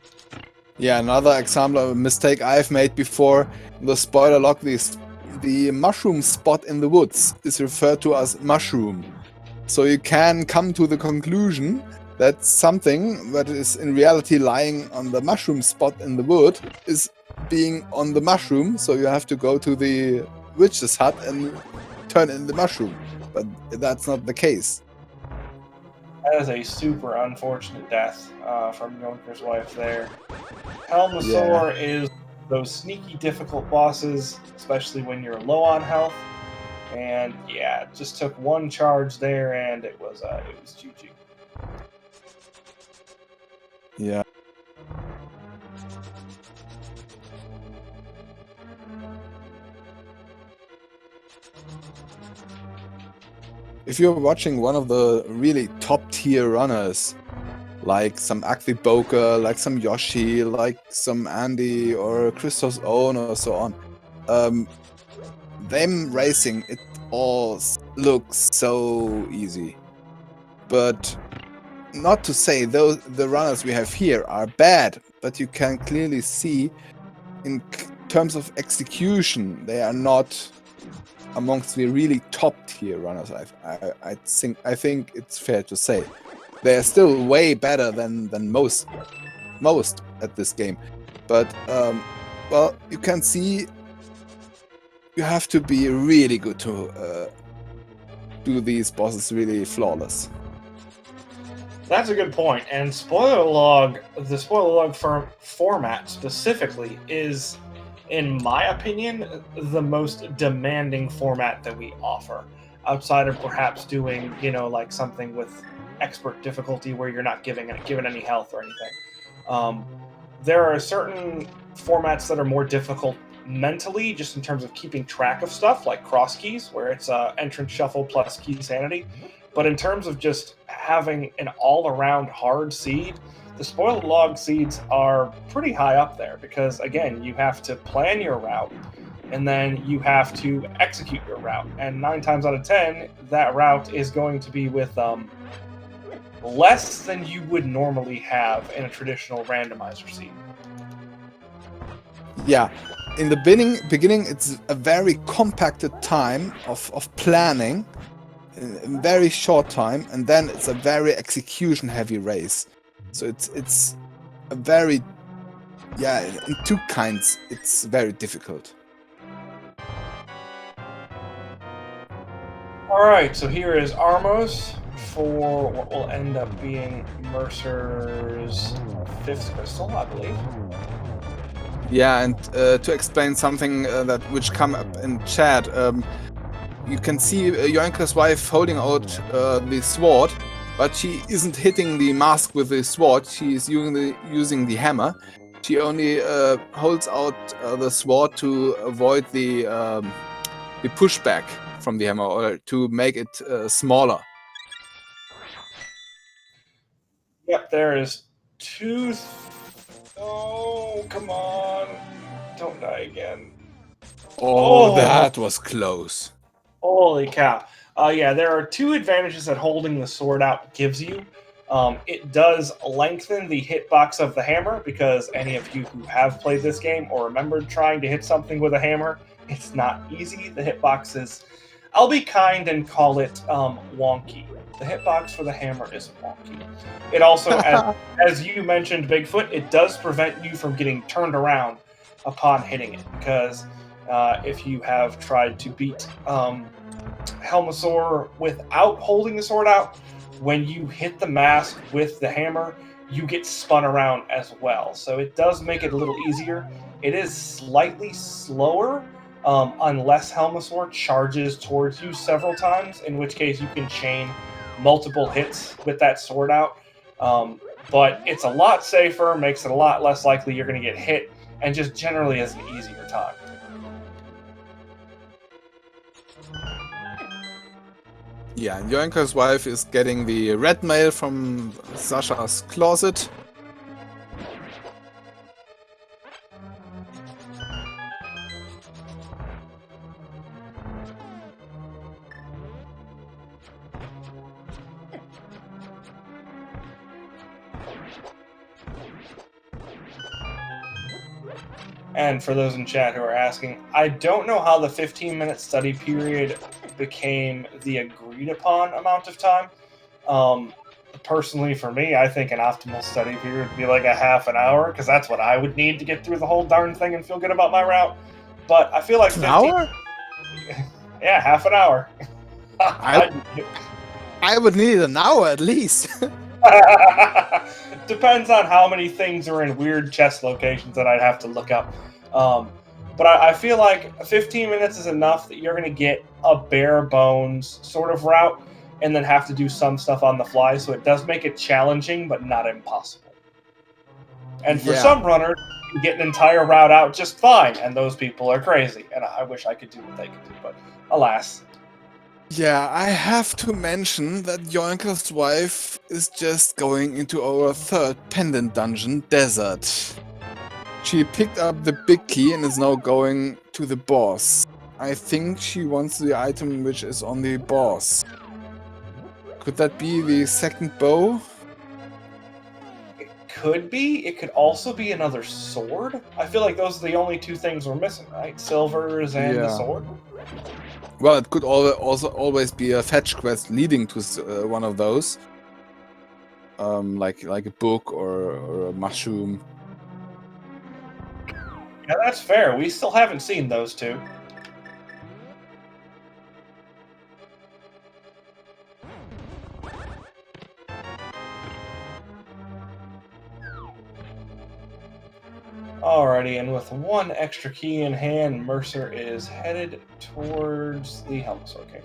Yeah, another example of a mistake I've made before, in the spoiler log, the mushroom spot in the woods is referred to as mushroom. So you can come to the conclusion that something that is in reality lying on the mushroom spot in the wood is being on the mushroom, so you have to go to the witch's hut and turn in the mushroom. But that's not the case. That is a super unfortunate death from Yoinkerswife there. Helmasaur is those sneaky, difficult bosses, especially when you're low on health. And yeah, it just took one charge there, and it was GG. Yeah. if you're watching one of the really top tier runners, like some Akviboka, like some Yoshi, like some Andy or Christos Own or so on, them racing, it all looks so easy. But not to say the runners we have here are bad, but you can clearly see in terms of execution, they are not amongst the really top tier runners. I think it's fair to say they are still way better than most at this game. But well, you can see you have to be really good to do these bosses really flawless. That's a good point. And the spoiler log format specifically is, in my opinion, the most demanding format that we offer. Outside of perhaps doing, like something with expert difficulty where you're not given any health or anything. There are certain formats that are more difficult mentally, just in terms of keeping track of stuff, like cross keys, where it's entrance shuffle plus key sanity. But in terms of just having an all-around hard seed, the spoiled log seeds are pretty high up there because, again, you have to plan your route, and then you have to execute your route. And 9 times out of 10, that route is going to be with less than you would normally have in a traditional randomizer seed. Yeah, in the beginning, it's a very compacted time of planning, in very short time, and then it's a very execution heavy race. So it's a very, in two kinds, it's very difficult. Alright, so here is Armos for what will end up being Mercer's 5th crystal, I believe. Yeah, and to explain something which come up in chat, you can see Yoinkerswife holding out the sword, but she isn't hitting the mask with the sword. She is using the hammer. She only holds out the sword to avoid the pushback from the hammer, or to make it smaller. Yep, there is 2. Oh, come on. Don't die again. Oh, that was close. Holy cow. Yeah, there are 2 advantages that holding the sword out gives you. It does lengthen the hitbox of the hammer, because any of you who have played this game or remembered trying to hit something with a hammer, it's not easy. The hitbox is, I'll be kind and call it wonky. The hitbox for the hammer is wonky. It also, as you mentioned, Bigfoot, it does prevent you from getting turned around upon hitting it, because if you have tried to beat Helmasaur without holding the sword out, when you hit the mask with the hammer, you get spun around as well. So it does make it a little easier. It is slightly slower unless Helmasaur charges towards you several times, in which case you can chain multiple hits with that sword out. But it's a lot safer, makes it a lot less likely you're going to get hit, and just generally is an easier time. Yeah, and Yoinkerswife is getting the red mail from Sasha's closet. And for those in chat who are asking, I don't know how the 15-minute study period became the agreed upon amount of time. Personally, for me, I think an optimal study period would be like a half an hour, because that's what I would need to get through the whole darn thing and feel good about my route. But I feel like 15... An hour? Yeah, half an hour. I would need an hour at least. Depends on how many things are in weird chest locations that I'd have to look up. But I feel like 15 minutes is enough that you're going to get a bare bones sort of route, and then have to do some stuff on the fly. So it does make it challenging, but not impossible. And for some runners, you get an entire route out just fine, and those people are crazy. And I wish I could do what they could do, but alas. Yeah, I have to mention that Yoinkerswife is just going into our third pendant dungeon, Desert. She picked up the big key and is now going to the boss. I think she wants the item which is on the boss. Could that be the second bow? It could be. It could also be another sword. I feel like those are the only two things we're missing, right? Silvers and the Yeah. sword. Well, it could also always be a fetch quest leading to one of those. Like a book or a mushroom. Yeah, that's fair. We still haven't seen those two. Alrighty, and with one extra key in hand, Mercer is headed towards the Helmsword King.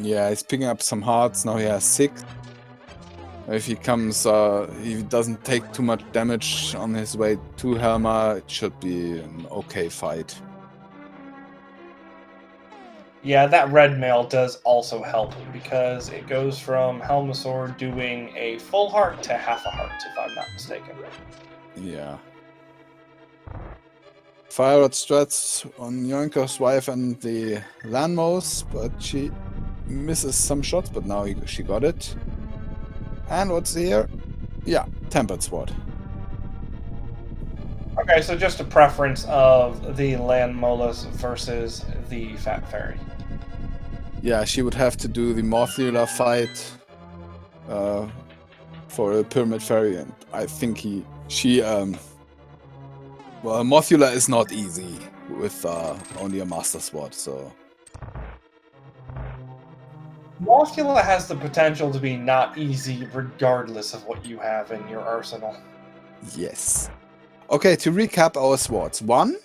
Yeah, he's picking up some hearts. Now he has 6. If he comes, he doesn't take too much damage on his way to Helma, it should be an okay fight. Yeah, that red mail does also help because it goes from Helmsword doing a full heart to half a heart, if I'm not mistaken. Yeah. Fire at strats on Yoinkerswife and the landmouse, but she misses some shots, but now she got it. And what's here? Yeah, Tempered Sword. Okay, so just a preference of the Land Molus versus the Fat Fairy. Yeah, she would have to do the Mothula fight for a Pyramid Fairy, and I think well, Mothula is not easy with only a Master Sword, so... Mothula has the potential to be not easy regardless of what you have in your arsenal. Yes. Okay, to recap our swords. 1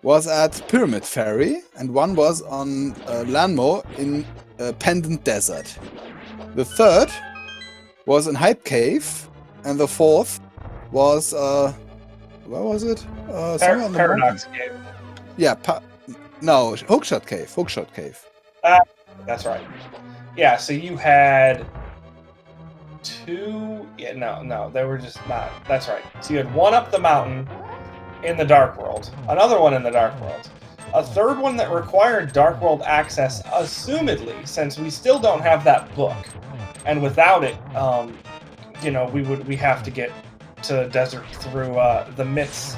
was at Pyramid Fairy, and 1 was on Lanmo in Pendant Desert. The 3rd was in Hype Cave, and the 4th was, where was it? Somewhere on the Paradox mountain. Cave. Yeah, no, Hookshot Cave. Hookshot Cave. That's right. Yeah, so you had 2. Yeah, no, they were just not. That's right. So you had 1 up the mountain in the Dark World, another one in the Dark World, a 3rd one that required Dark World access, assumedly, since we still don't have that book, and without it, we have to get to Desert through the Myths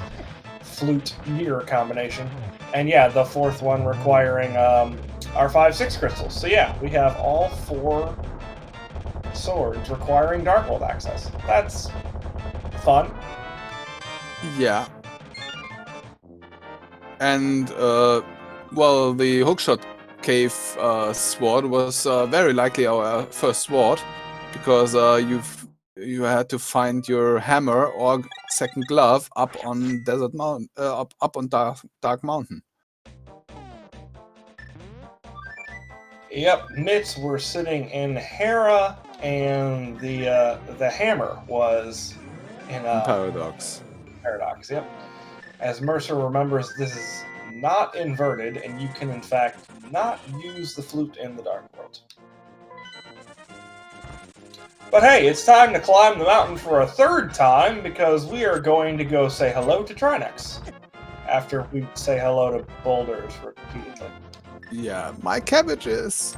flute mirror combination, and yeah, the 4th one requiring our 5-6 crystals. So yeah, we have all 4 swords requiring Dark World access. That's fun. Yeah. And, well, the Hookshot Cave sword was very likely our first sword, because you had to find your hammer or second glove up on Desert Mountain, up on Dark Mountain. Yep, mitts were sitting in Hera, and the hammer was in Paradox. Paradox. Yep. As Mercer remembers, this is not inverted, and you can in fact not use the flute in the Dark World. But hey, it's time to climb the mountain for a 3rd time, because we are going to go say hello to Trinex after we say hello to boulders repeatedly. Yeah, my cabbages.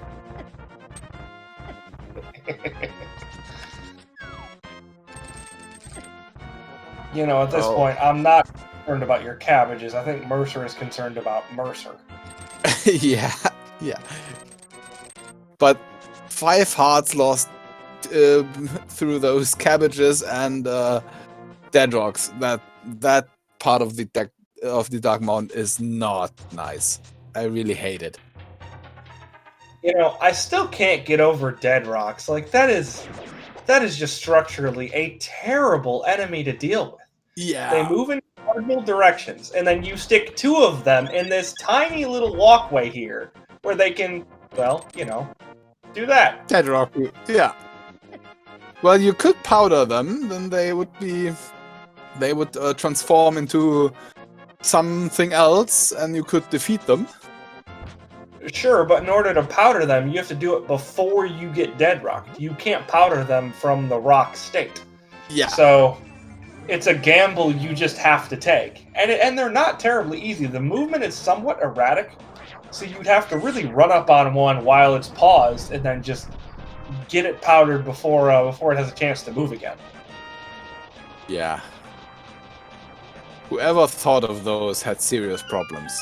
At this point, I'm not concerned about your cabbages. I think Mercer is concerned about Mercer. Yeah. But 5 hearts lost through those cabbages and dead rocks. That part of the Dark Mountain is not nice. I really hate it. I still can't get over dead rocks. Like that is just structurally a terrible enemy to deal with. Yeah. They move in cardinal directions, and then you stick 2 of them in this tiny little walkway here, where they can, do that. Dead rock. Yeah. Well, you could powder them, then they would transform into something else and you could defeat them. Sure, but in order to powder them, you have to do it before you get dead rocked. You can't powder them from the rock state. Yeah. So it's a gamble you just have to take. And they're not terribly easy. The movement is somewhat erratic, so you'd have to really run up on one while it's paused and then just get it powdered before it has a chance to move again. Yeah. Whoever thought of those had serious problems.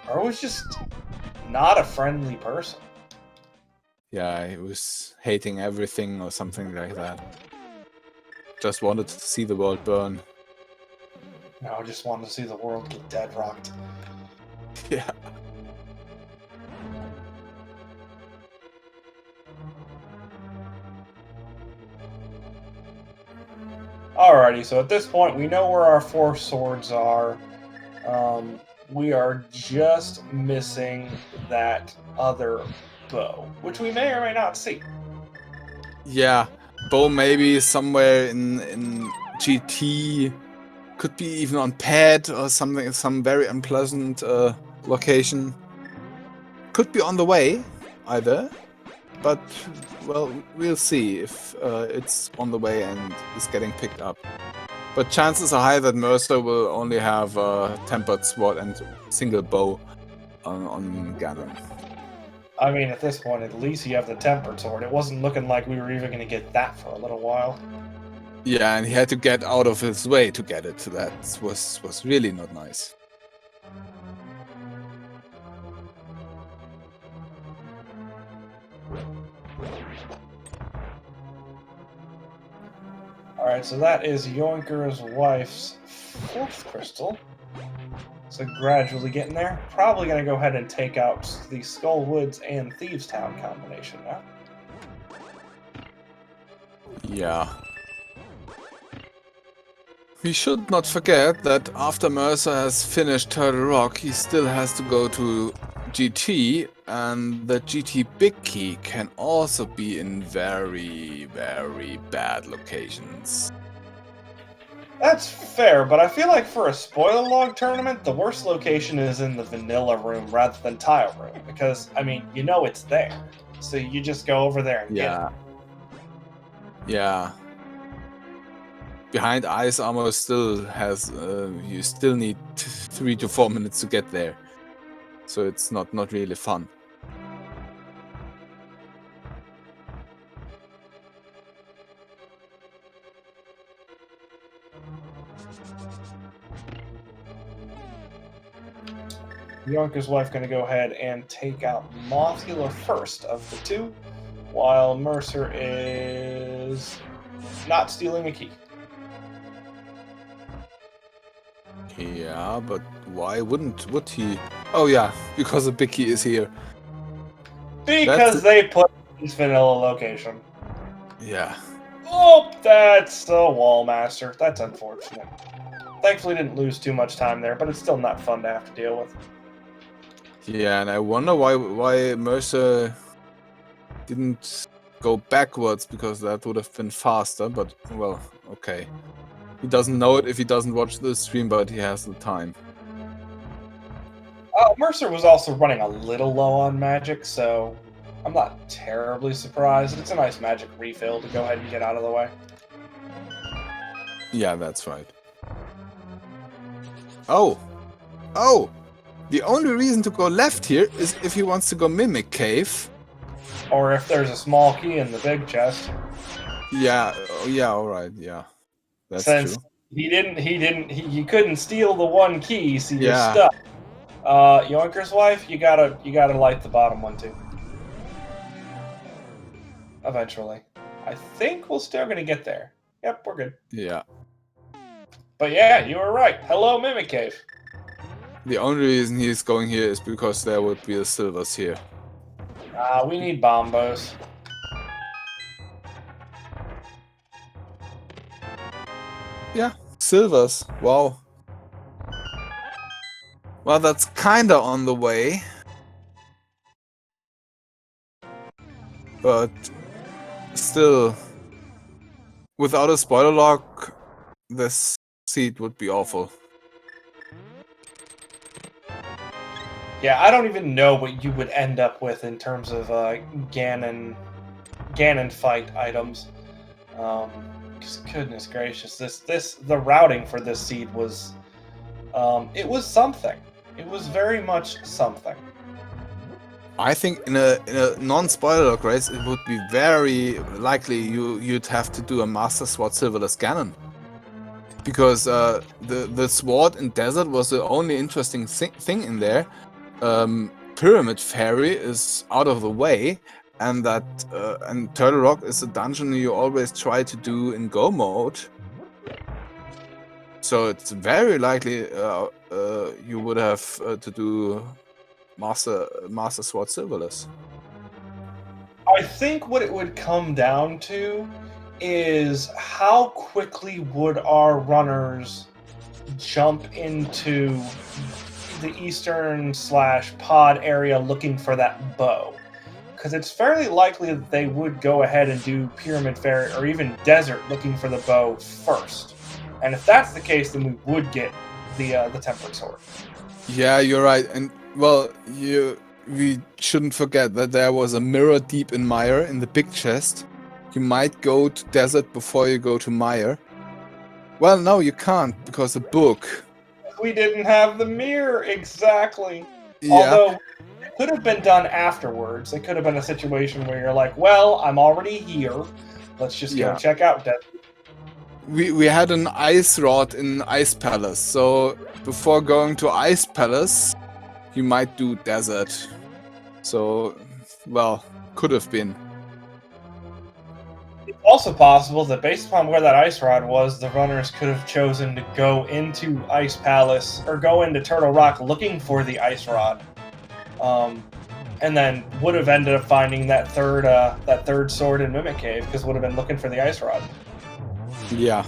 Or was just not a friendly person. Yeah, he was hating everything or something like that. Just wanted to see the world burn. No, I just wanted to see the world get dead rocked. Yeah. Alrighty, so at this point we know where our 4 swords are. We are just missing that other bow, which we may or may not see. Yeah. Bow maybe somewhere in GT. Could be even on pad or something, some very unpleasant location. Could be on the way, either. But, well, we'll see if it's on the way and is getting picked up. But chances are high that Mercer will only have a tempered sword and single bow on Ganon. I mean, at this point, at least you have the tempered sword. It wasn't looking like we were even going to get that for a little while. Yeah, and he had to get out of his way to get it. That was really not nice. Alright, so that is Yoinkerswife's 4th crystal. So gradually getting there. Probably going to go ahead and take out the Skull Woods and Thieves Town combination now. Yeah. We should not forget that after Mercer has finished Turtle Rock, he still has to go to GT, and the GT Big Key can also be in very, very bad locations. That's fair, but I feel like for a spoiler log tournament, the worst location is in the vanilla room rather than tile room, because, I mean, you know it's there. So you just go over there and get it. Yeah. Behind ice armor still has, you still need 3 to 4 minutes to get there. So it's not really fun. Yoinkerswife going to go ahead and take out Mothula first of the 2, while Mercer is not stealing a key. Yeah, but would he? Oh yeah, because the Big Key is here. Because they put this vanilla location. Yeah. Oh, that's a wall master. That's unfortunate. Thankfully didn't lose too much time there, but it's still not fun to have to deal with. Yeah, and I wonder why Mercer didn't go backwards, because that would have been faster, but well, okay. He doesn't know it if he doesn't watch the stream, but he has the time. Mercer was also running a little low on magic, so I'm not terribly surprised. It's a nice magic refill to go ahead and get out of the way. Yeah, that's right. Oh! Oh! The only reason to go left here is if he wants to go Mimic Cave. Or if there's a small key in the big chest. Yeah, yeah, alright, yeah. That's Since true. he couldn't steal the one key, so you're Yeah. stuck. Yoinkerswife, you gotta light the bottom one too. Eventually. I think we're still gonna get there. Yep, we're good. Yeah. But yeah, you were right. Hello, Mimic Cave. The only reason he's going here is because there would be a silvers here. We need bombos. Yeah, silvers. Wow. Well, that's kinda on the way. But still, without a spoiler log, this seed would be awful. Yeah, I don't even know what you would end up with in terms of Ganon fight items. 'Cause goodness gracious, the routing for this seed was it was something. It was very much something. I think in a non-spoiler race, it would be very likely you'd have to do a Master Sword Silverless Ganon. Because the sword in Desert was the only interesting thing in there. Pyramid Fairy is out of the way, and and Turtle Rock is a dungeon you always try to do in Go mode. So it's very likely you would have to do Master Sword Silverless. I think what it would come down to is how quickly would our runners jump into the eastern / pod area looking for that bow. Because it's fairly likely that they would go ahead and do Pyramid Fairy or even Desert looking for the bow first. And if that's the case, then we would get the Tempered Sword. Yeah, you're right. And well, we shouldn't forget that there was a mirror deep in Mire in the big chest. You might go to Desert before you go to Mire. Well, no, you can't, because the book. We didn't have the mirror, exactly. Yeah. Although it could have been done afterwards. It could have been a situation where you're like, well, I'm already here. Let's just go check out Desert. We had an ice rod in Ice Palace, so before going to Ice Palace, you might do Desert. So, well, could have been. It's also possible that based upon where that ice rod was, the runners could have chosen to go into Ice Palace or go into Turtle Rock looking for the ice rod, and then would have ended up finding that third sword in Mimic Cave because would have been looking for the ice rod. Yeah.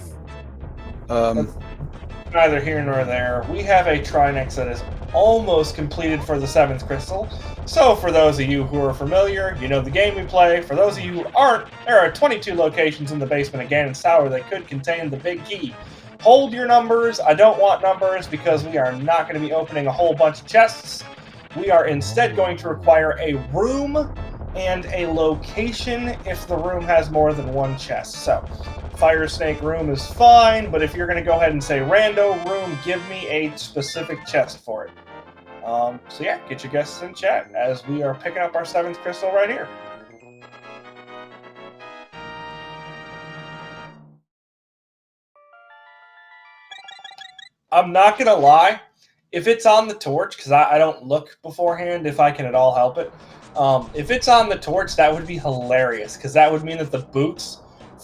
Neither here nor there. We have a Trinex that is almost completed for the 7th crystal. So for those of you who are familiar, you know the game we play. For those of you who aren't, there are 22 locations in the basement of Ganon's Tower that could contain the big key. Hold your numbers. I don't want numbers because we are not going to be opening a whole bunch of chests. We are instead going to require a room and a location if the room has more than one chest. So, Fire Snake room is fine, but if you're going to go ahead and say rando room, give me a specific chest for it. So yeah, get your guesses in chat as we are picking up our 7th crystal right here. I'm not going to lie. If it's on the torch, because I don't look beforehand if I can at all help it, if it's on the torch, that would be hilarious, because that would mean that the boots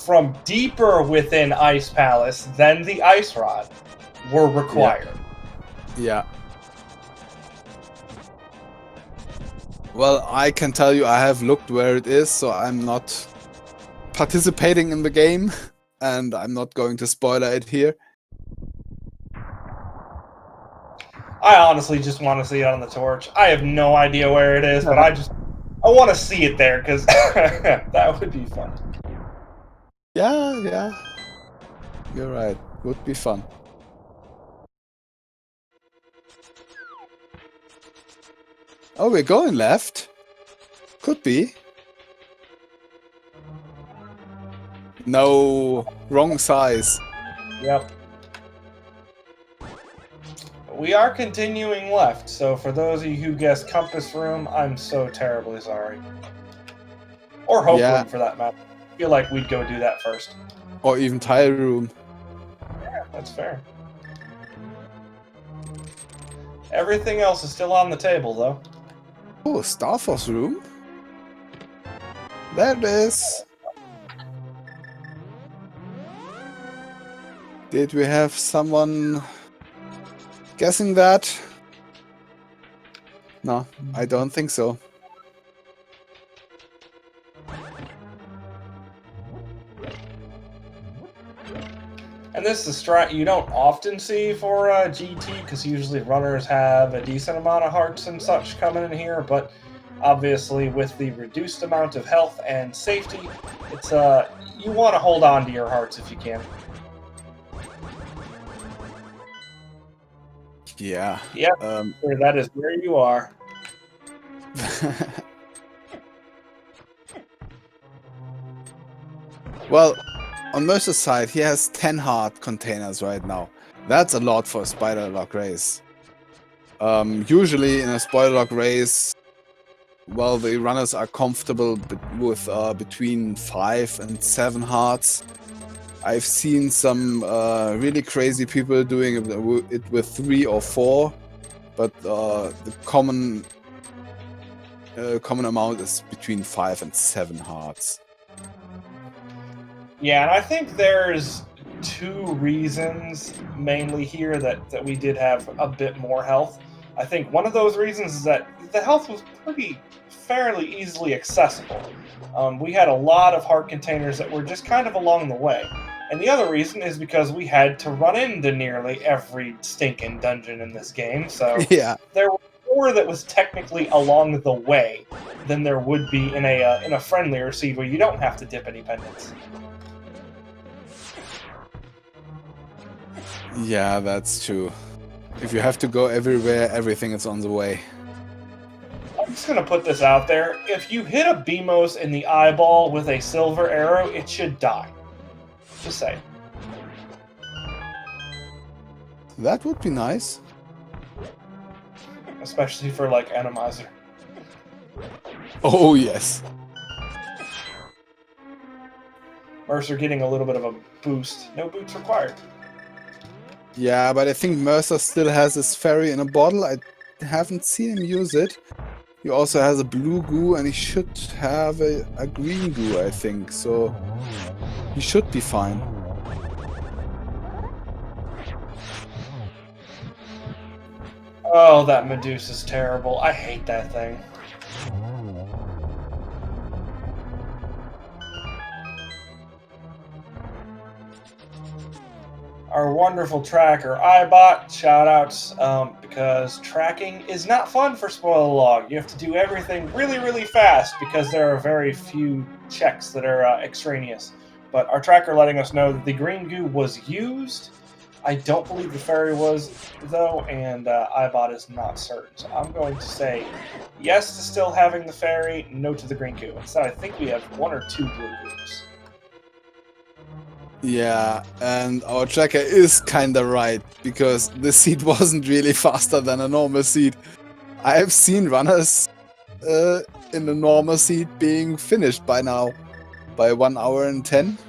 from deeper within Ice Palace than the ice rod were required. Yeah. Well, I can tell you I have looked where it is, so I'm not participating in the game, and I'm not going to spoiler it here. I honestly just want to see it on the torch. I have no idea where it is, but I want to see it there, because that would be fun. Yeah. You're right. Would be fun. Oh, we're going left. Could be. No, wrong size. Yep. We are continuing left, so for those of you who guessed Compass Room, I'm so terribly sorry. Or Hope Room, for that matter. I feel like we'd go do that first. Or even Tile Room. Yeah, that's fair. Everything else is still on the table, though. Oh, Starforce Room? There it is. Did we have someone guessing that? No, I don't think so. And this is a strat you don't often see for GT, because usually runners have a decent amount of hearts and such coming in here, but obviously with the reduced amount of health and safety, it's you want to hold on to your hearts if you can. Yeah. Yep, sure, that is where you are. Well, on Mercer's side, he has 10 heart containers right now. That's a lot for a spider lock race. Usually in a spider lock race, well, the runners are comfortable with between 5 and 7 hearts. I've seen some really crazy people doing it with 3 or 4, but the common amount is between 5 and 7 hearts. Yeah, and I think there's 2 reasons mainly here that we did have a bit more health. I think one of those reasons is that the health was fairly easily accessible. We had a lot of heart containers that were just kind of along the way. And the other reason is because we had to run into nearly every stinking dungeon in this game, so Yeah. there were more that was technically along the way than there would be in a friendlier seed where you don't have to dip any pendants. Yeah, that's true. If you have to go everywhere, everything is on the way. I'm just gonna put this out there. If you hit a Beamos in the eyeball with a silver arrow, it should die. Just saying. That would be nice. Especially for, like, Randomizer. Oh, yes. Mercer getting a little bit of a boost. No boots required. Yeah, but I think Mercer still has his fairy in a bottle. I haven't seen him use it. He also has a blue goo, and he should have a green goo, I think. So he should be fine. Oh, that Medusa's terrible. I hate that thing. Our wonderful tracker, iBot, shoutouts, because tracking is not fun for Spoiler Log. You have to do everything really, really fast because there are very few checks that are extraneous. But our tracker letting us know that the green goo was used. I don't believe the fairy was, though, and iBot is not certain. So I'm going to say yes to still having the fairy, no to the green goo. Instead, I think we have 1 or 2 blue goos. Yeah, and our tracker is kinda right, because the seed wasn't really faster than a normal seed. I have seen runners in the normal seed being finished by now, by 1 hour and 10.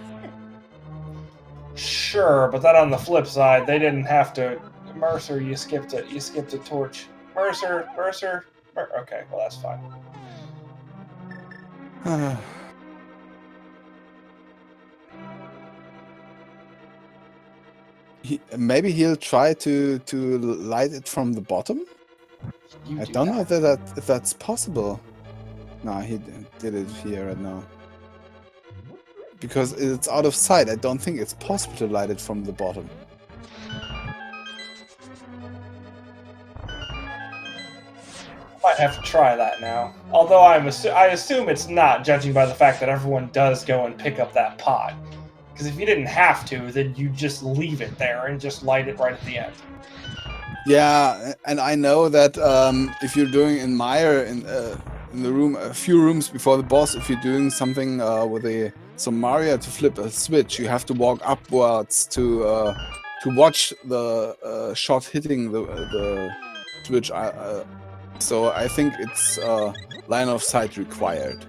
Sure, but then on the flip side, they didn't have to. Mercer, you skipped it. You skipped a torch. Mercer. Okay, well, that's fine. Maybe he'll try to light it from the bottom? I don't know if that's possible. No, he did it here right now. Because it's out of sight, I don't think it's possible to light it from the bottom. Might have to try that now. Although I assume it's not, judging by the fact that everyone does go and pick up that pot. Because if you didn't have to, then you just leave it there and just light it right at the end. Yeah, and I know that if you're doing in Mire in the room, a few rooms before the boss, if you're doing something with some Mario to flip a switch, you have to walk upwards to watch the shot hitting the switch. So I think it's line of sight required.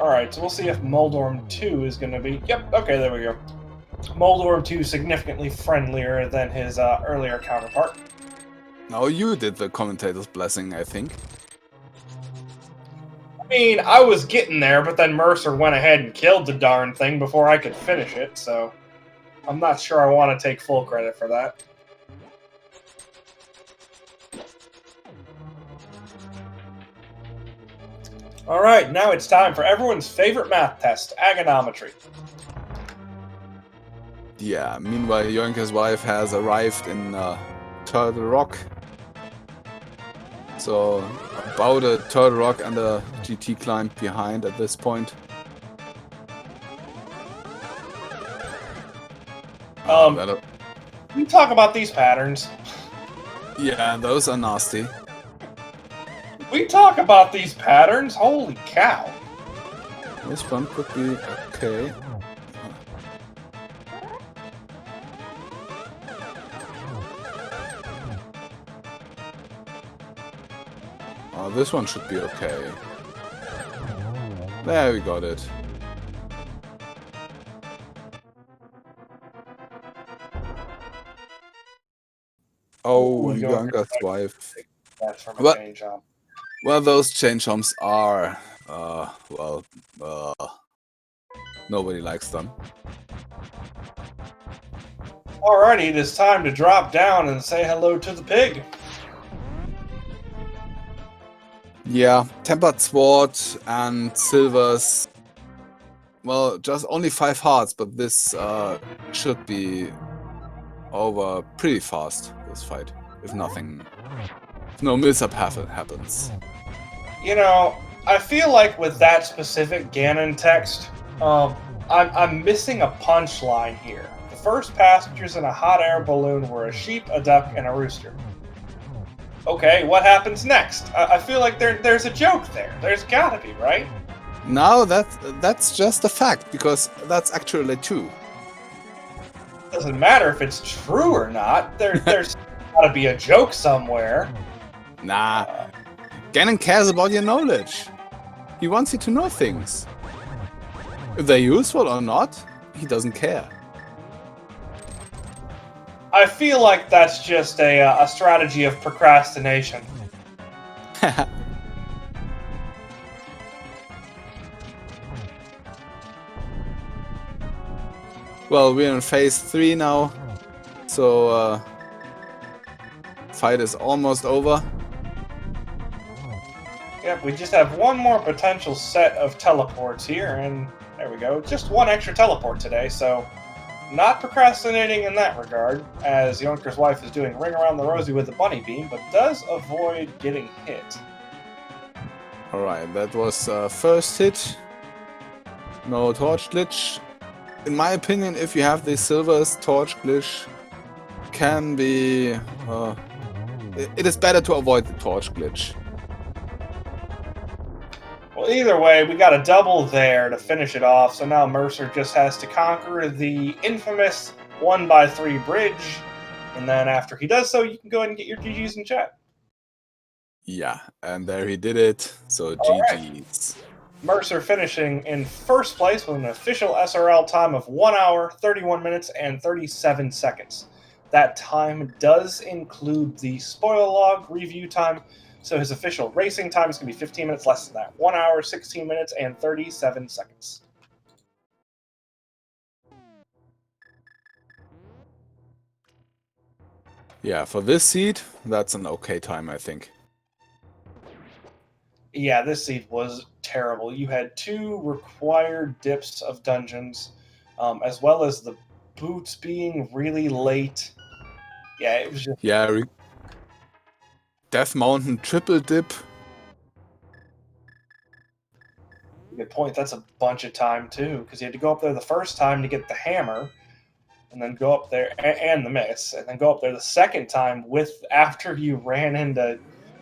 Alright, so we'll see if Moldorm 2 is going to be... Yep, okay, there we go. Moldorm 2 significantly friendlier than his earlier counterpart. Now you did the commentator's blessing, I think. I mean, I was getting there, but then Mercer went ahead and killed the darn thing before I could finish it, so... I'm not sure I want to take full credit for that. Alright, now it's time for everyone's favorite math test, agonometry. Yeah, meanwhile, Yoinkerswife has arrived in Turtle Rock. So about a Turtle Rock and a GT climb behind at this point. We talk about these patterns. Yeah, those are nasty. We talk about these patterns. Holy cow! This one could be okay. Oh, this one should be okay. There, we got it. Oh, Yoinkerswife. That's from a chain jump. Well, those chain jumps are, nobody likes them. Alrighty, it is time to drop down and say hello to the pig. Yeah, Tempered Sword and Silvers. Well, just only 5 hearts, but this should be over pretty fast, this fight. If no mishap happens. You know, I feel like with that specific Ganon text, I'm missing a punchline here. The first passengers in a hot air balloon were a sheep, a duck, and a rooster. Okay, what happens next? I feel like there's a joke there. There's gotta be, right? No, that's just a fact, because that's actually 2. Doesn't matter if it's true or not. There's gotta be a joke somewhere. Nah. Ganon cares about your knowledge. He wants you to know things. If they're useful or not, he doesn't care. I feel like that's just a strategy of procrastination. Well, we're in phase 3 now, so fight is almost over. Yep, we just have one more potential set of teleports here, and there we go. Just one extra teleport today, so not procrastinating in that regard, as Yoinkerswife is doing Ring Around the Rosie with the bunny beam, but does avoid getting hit. Alright, that was first hit. No torch glitch. In my opinion, if you have the Silvers, torch glitch can be... it is better to avoid the torch glitch. Well, either way, we got a double there to finish it off, so now Mercer just has to conquer the infamous 1x3 bridge, and then after he does so, you can go ahead and get your GGs in chat. Yeah, and there he did it, so All GG's. Right. Mercer finishing in first place with an official SRL time of 1 hour, 31 minutes, and 37 seconds. That time does include the spoiler log review time, so his official racing time is going to be 15 minutes less than that. 1 hour, 16 minutes, and 37 seconds. Yeah, for this seed, that's an okay time, I think. Yeah, this seed was terrible. You had 2 required dips of dungeons, as well as the boots being really late. Yeah, it was just... Yeah, Death Mountain triple dip. Good point. That's a bunch of time, too, because you had to go up there the first time to get the hammer, and then go up there, and the miss, and then go up there the second time after you ran into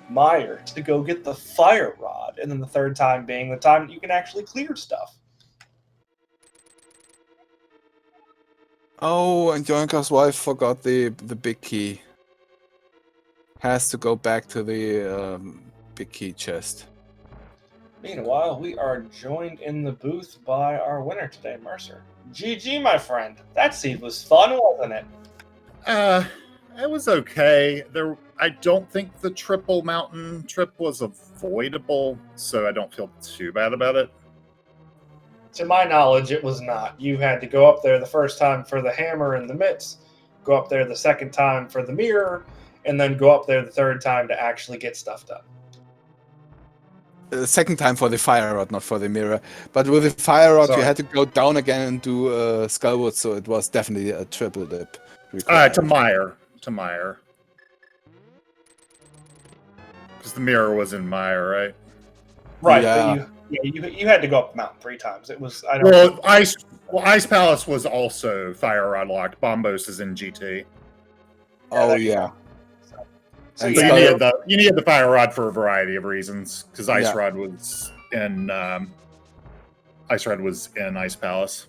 Meyer to go get the fire rod, and then the third time being the time that you can actually clear stuff. Oh, and Yoinkerswife forgot the big key. Has to go back to the big key chest. Meanwhile, we are joined in the booth by our winner today, Mercer. GG, my friend. That seed was fun, wasn't it? It was okay. I don't think the triple mountain trip was avoidable, so I don't feel too bad about it. To my knowledge, it was not. You had to go up there the first time for the hammer and the mitts, go up there the second time for the mirror, and then go up there the third time to actually get stuff done. The second time for the fire rod, not for the mirror. But with the fire rod, you had to go down again and do Skullwood, so it was definitely a triple dip. To Meyer. Because the mirror was in Maya, right? Right, Yeah. but you had to go up the mountain 3 times. It was I don't. Ice Palace was also fire rod locked. Bombos is in GT. Oh there you yeah. go. So And But yeah, you needed the fire rod for a variety of reasons. Because Ice Yeah. Rod was in Ice Palace.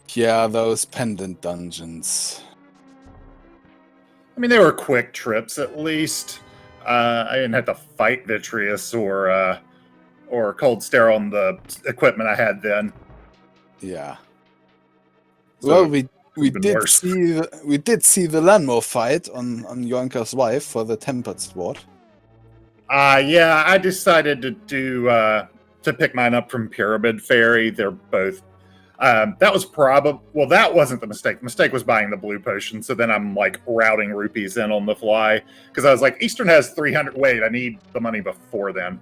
Yeah, those pendant dungeons. I mean, they were quick trips at least. I didn't have to fight Vitreous or Cold Stare on the equipment I had then. Yeah. So Well, it we been did worse. see the Landmore fight on Yoinkerswife for the Tempered Sword. Yeah, I decided to pick mine up from Pyramid Fairy. They're both. That was that wasn't the mistake. The mistake was buying the blue potion. So then I'm like routing rupees in on the fly because I was like, Eastern has 300. Wait, I need the money before then.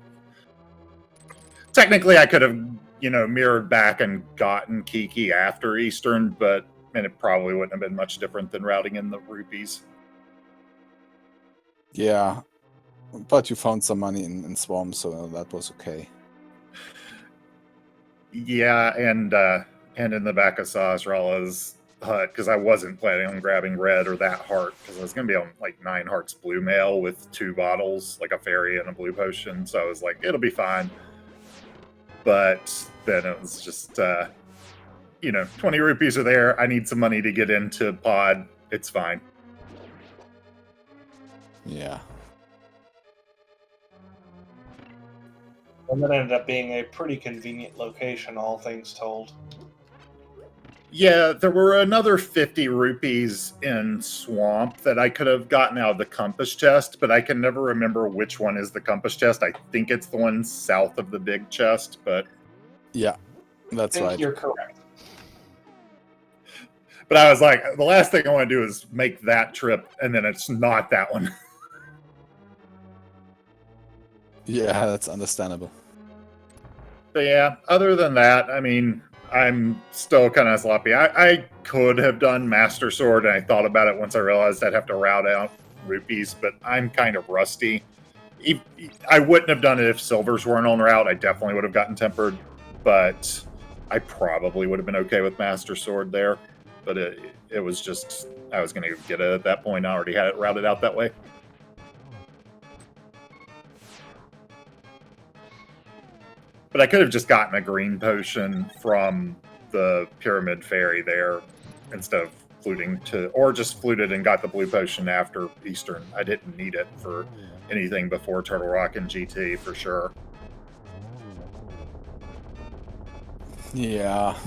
Technically, I could have mirrored back and gotten Kiki after Eastern, but it probably wouldn't have been much different than routing in the rupees. Yeah, but you found some money in Swarm, so that was okay. Yeah, and in the back of Sazrala's hut because I wasn't planning on grabbing red or that heart because I was going to be on like 9 hearts blue mail with 2 bottles, like a fairy and a blue potion. So I was like, it'll be fine. But then it was just, 20 rupees are there. I need some money to get into pod. It's fine. Yeah. and that ended up being a pretty convenient location, all things told. Yeah, there were another 50 rupees in Swamp that I could have gotten out of the compass chest, but I can never remember which one is the compass chest. I think it's the one south of the big chest, but... Yeah, that's I think right. you're correct. But I was like, the last thing I want to do is make that trip, and then it's not that one. Yeah, that's understandable. But yeah, other than that, I mean, I'm still kind of sloppy. I could have done Master Sword, and I thought about it once I realized I'd have to route out rupees, but I'm kind of rusty. I wouldn't have done it if silvers weren't on route. I definitely would have gotten tempered, but I probably would have been okay with Master Sword there. But it was just, I was going to get it at that point. I already had it routed out that way. But I could have just gotten a green potion from the Pyramid Fairy there instead of fluting or just fluted and got the blue potion after Eastern. I didn't need it for anything before Turtle Rock and GT for sure. Yeah.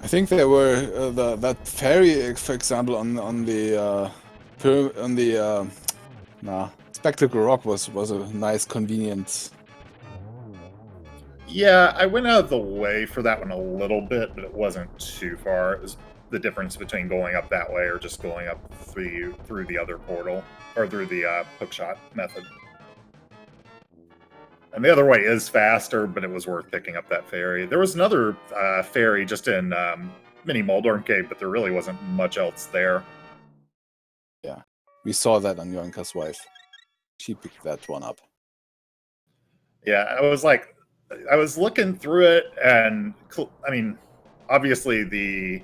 I think there were that fairy, for example, on the Spectacle Rock was a nice convenient. Yeah, I went out of the way for that one a little bit, but it wasn't too far. It was the difference between going up that way or just going up through the other portal or through the hookshot method. And the other way is faster, but it was worth picking up that fairy. There was another fairy just in Mini Moldorm Cave, but there really wasn't much else there. Yeah, we saw that on Yoinkerswife. She picked that one up. Yeah, I was looking through it, and I mean, obviously the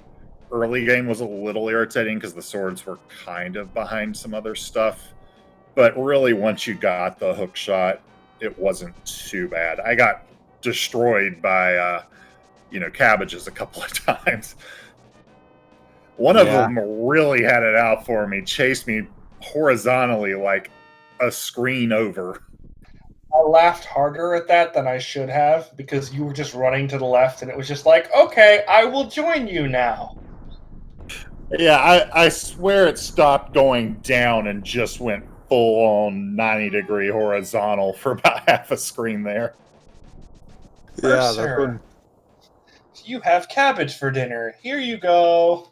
early game was a little irritating because the swords were kind of behind some other stuff. But really, once you got the hook shot, it wasn't too bad. I got destroyed by, cabbages a couple of times. One of them really had it out for me, chased me horizontally like a screen over. I laughed harder at that than I should have because you were just running to the left, and it was just like, okay, I will join you now. Yeah, I swear it stopped going down and just went full on 90-degree horizontal for about half a screen there. Yeah, Mercer, you have cabbage for dinner. Here you go.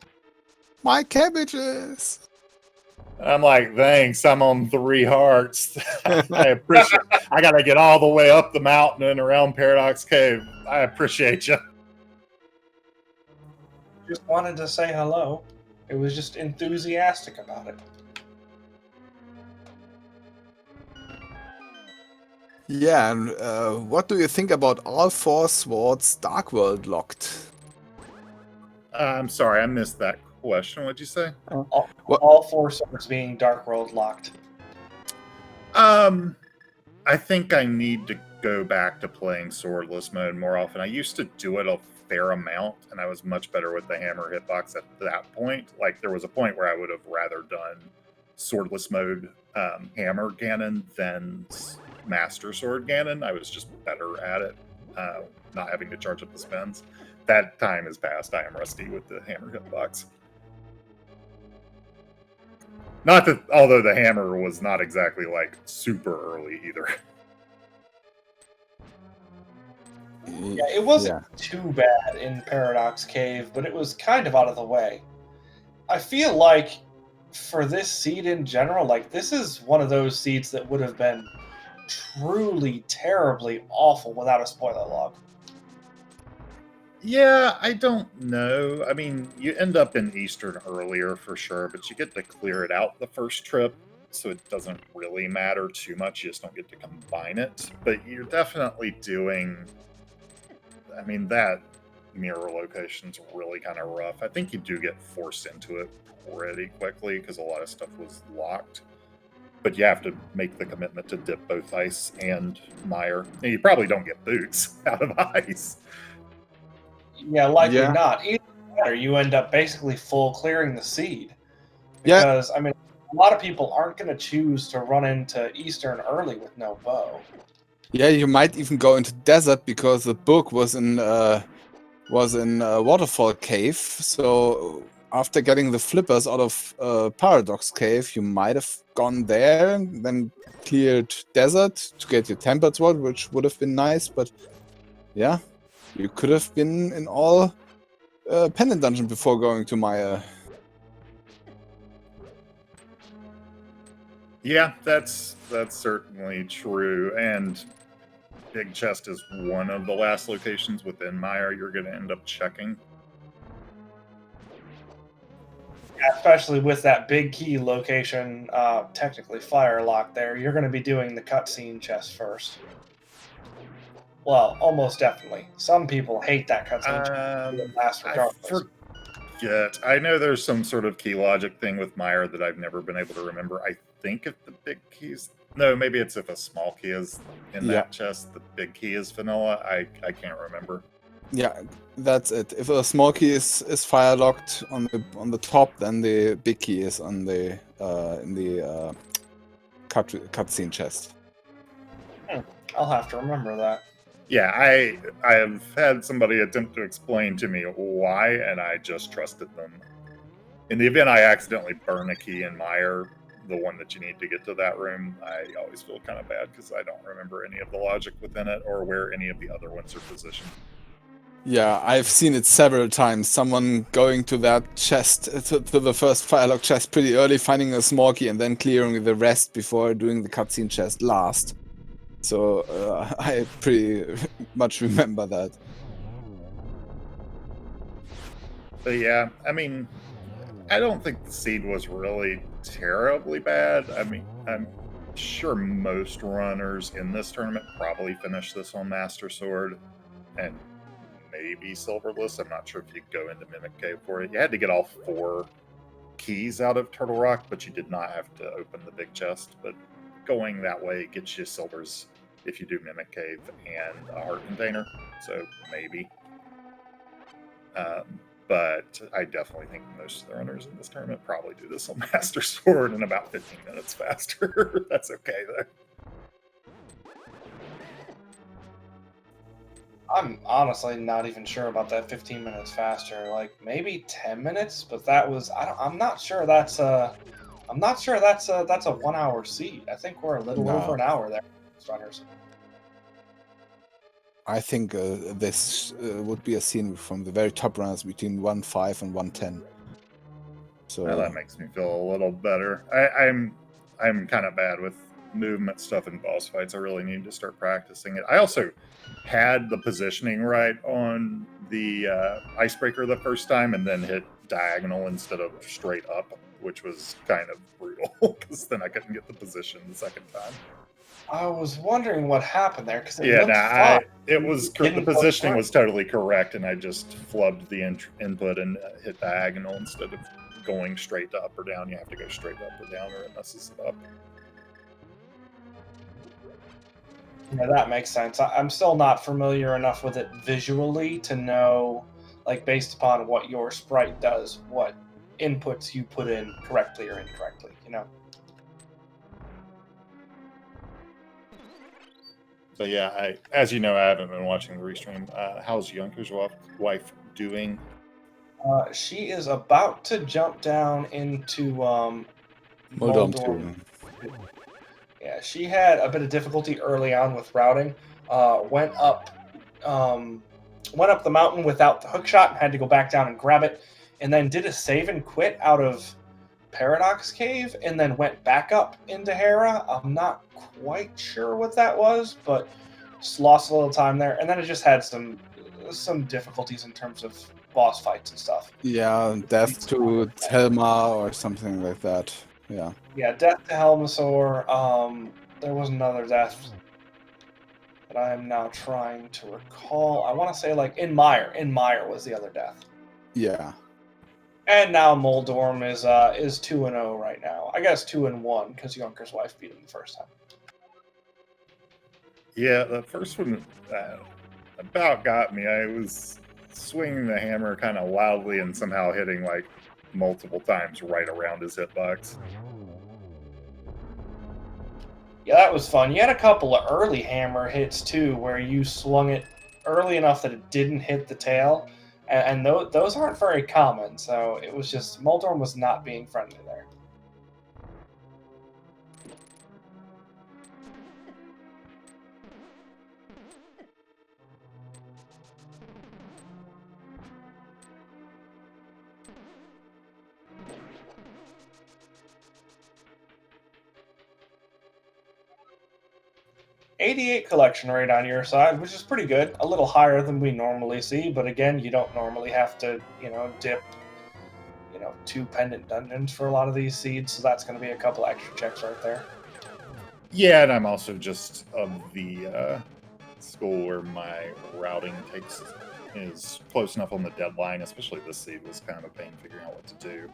My cabbages. I'm like, thanks, I'm on 3 hearts. I appreciate it. I gotta get all the way up the mountain and around Paradox Cave. I appreciate you. Just wanted to say hello. It was just enthusiastic about it. Yeah, and what do you think about all four swords Dark World locked? I'm sorry, I missed that question. What'd you say? What? All four swords being Dark World locked. I think I need to go back to playing swordless mode more often. I used to do it a fair amount, and I was much better with the hammer hitbox at that point. Like, there was a point where I would have rather done swordless mode hammer Ganon than master sword Ganon. I was just better at it, not having to charge up the spins. That time is past. I am rusty with the hammer hitbox. Not that, although the hammer was not exactly like super early either. Yeah, it wasn't too bad in Paradox Cave, but it was kind of out of the way. I feel like for this seed in general, like this is one of those seeds that would have been truly terribly awful without a spoiler log. Yeah, I don't know. I mean, you end up in Eastern earlier for sure, but you get to clear it out the first trip, so it doesn't really matter too much. You just don't get to combine it. But you're definitely doing... I mean, that mirror location's really kind of rough. I think you do get forced into it pretty quickly because a lot of stuff was locked. But you have to make the commitment to dip both ice and mire. And you probably don't get boots out of ice. Yeah, likely Yeah. not. Either way, you end up basically full clearing the seed. Yeah. Because, I mean, a lot of people aren't going to choose to run into Eastern early with no bow. Yeah, you might even go into desert because the book was in Waterfall Cave. So after getting the flippers out of Paradox Cave, you might have gone there and then cleared desert to get your tempered sword, which would have been nice. But yeah, you could have been in all pendant dungeon before going to Maya. Yeah, that's certainly true. And Big Chest is one of the last locations within Mire you're going to end up checking. Yeah, especially with that big key location, technically Firelock there, you're going to be doing the cutscene chest first. Well, almost definitely. Some people hate that cutscene chest. I forget. I know there's some sort of key logic thing with Mire that I've never been able to remember. I think if the big keys... No, maybe it's if a small key is in that chest, the big key is vanilla. I can't remember. Yeah, that's it. If a small key is fire locked on the top, then the big key is on the in the cutscene chest. I'll have to remember that. Yeah, I have had somebody attempt to explain to me why, and I just trusted them. In the event I accidentally burn a key in Mire, the one that you need to get to that room, I always feel kind of bad because I don't remember any of the logic within it or where any of the other ones are positioned. Yeah, I've seen it several times. Someone going to that chest, to the first firelock chest pretty early, finding a small key, and then clearing the rest before doing the cutscene chest last. So I pretty much remember that. But yeah, I mean, I don't think the seed was really terribly bad. I mean, I'm sure most runners in this tournament probably finished this on Master Sword and maybe Silverless. I'm not sure if you go into Mimic Cave for it. You had to get all 4 keys out of Turtle Rock, but you did not have to open the big chest. But going that way gets you silvers if you do Mimic Cave and a heart container. So maybe. But I definitely think most of the runners in this tournament probably do this on Master Sword in about 15 minutes faster. That's okay, though. I'm honestly not even sure about that 15 minutes faster. Like maybe 10 minutes, but that was I'm not sure that's a 1 hour seat. I think we're a little over an hour there, runners. I think this would be a scene from the very top runners between 1.5 and 1.10. So well, that makes me feel a little better. I'm kind of bad with movement stuff in boss fights. I really need to start practicing it. I also had the positioning right on the icebreaker the first time and then hit diagonal instead of straight up, which was kind of brutal because then I couldn't get the position the second time. I was wondering what happened there because it Yeah, looked fine. the Didn't go positioning through. was totally correct, and I just flubbed the input and hit diagonal instead of going straight to up or down. You have to go straight to up or down, or it messes it up. Yeah, that makes sense. I'm still not familiar enough with it visually to know, like, based upon what your sprite does, what inputs you put in correctly or incorrectly, you know? So yeah, as you know, I haven't been watching the restream. How's Yoinkerswife doing? She is about to jump down into Moldom Moldorm. 2. Yeah, she had a bit of difficulty early on with routing. Went up the mountain without the hook shot and had to go back down and grab it, and then did a save and quit out of Paradox Cave, and then went back up into Hera. I'm not quite sure what that was, but just lost a little time there, and then it just had some difficulties in terms of boss fights and stuff. Yeah, death to Telma or something like that. Yeah. Yeah, death to Helmasaur. There was another death that I am now trying to recall. I want to say like in Mire. In Mire was the other death. Yeah. And now Moldorm is 2-0 right now. I guess 2-1 because Yoinkerswife beat him the first time. Yeah, the first one about got me. I was swinging the hammer kind of wildly and somehow hitting like multiple times right around his hitbox. Yeah, that was fun. You had a couple of early hammer hits too, where you swung it early enough that it didn't hit the tail, and those aren't very common. So it was just Moldorm was not being friendly there. '88 collection rate on your side, which is pretty good. A little higher than we normally see, but again, you don't normally have to, dip, 2 pendant dungeons for a lot of these seeds, so that's going to be a couple extra checks right there. Yeah, and I'm also just of the school where my routing is close enough on the deadline, especially this seed was kind of a pain figuring out what to do,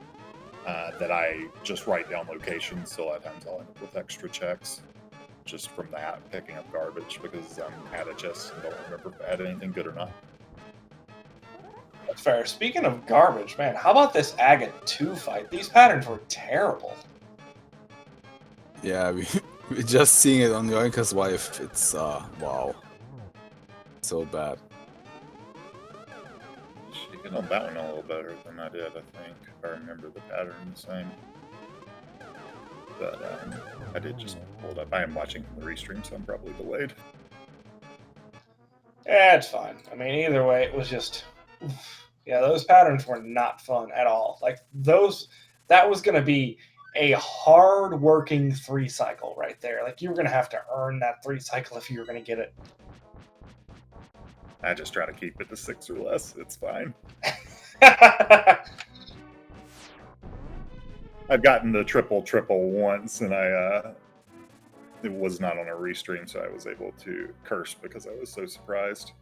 that I just write down locations, so a lot of times I'll end up with extra checks just from that, picking up garbage because I'm at a chest and don't remember if I had anything good or not. That's fair. Speaking of garbage, man, how about this Agate 2 fight? These patterns were terrible. Yeah, we're just seeing it on Yoinkerswife. It's, wow. So bad. She hit on that one a little better than I did, I think, if I remember the pattern the same. But I did just hold up. I am watching the restream, so I'm probably delayed. Yeah, it's fine. I mean, either way, it was just... Yeah, those patterns were not fun at all. Like, that was going to be a hard-working 3-cycle right there. Like, you were going to have to earn that 3-cycle if you were going to get it. I just try to keep it to 6 or less. It's fine. I've gotten the triple once, and it was not on a restream, so I was able to curse because I was so surprised.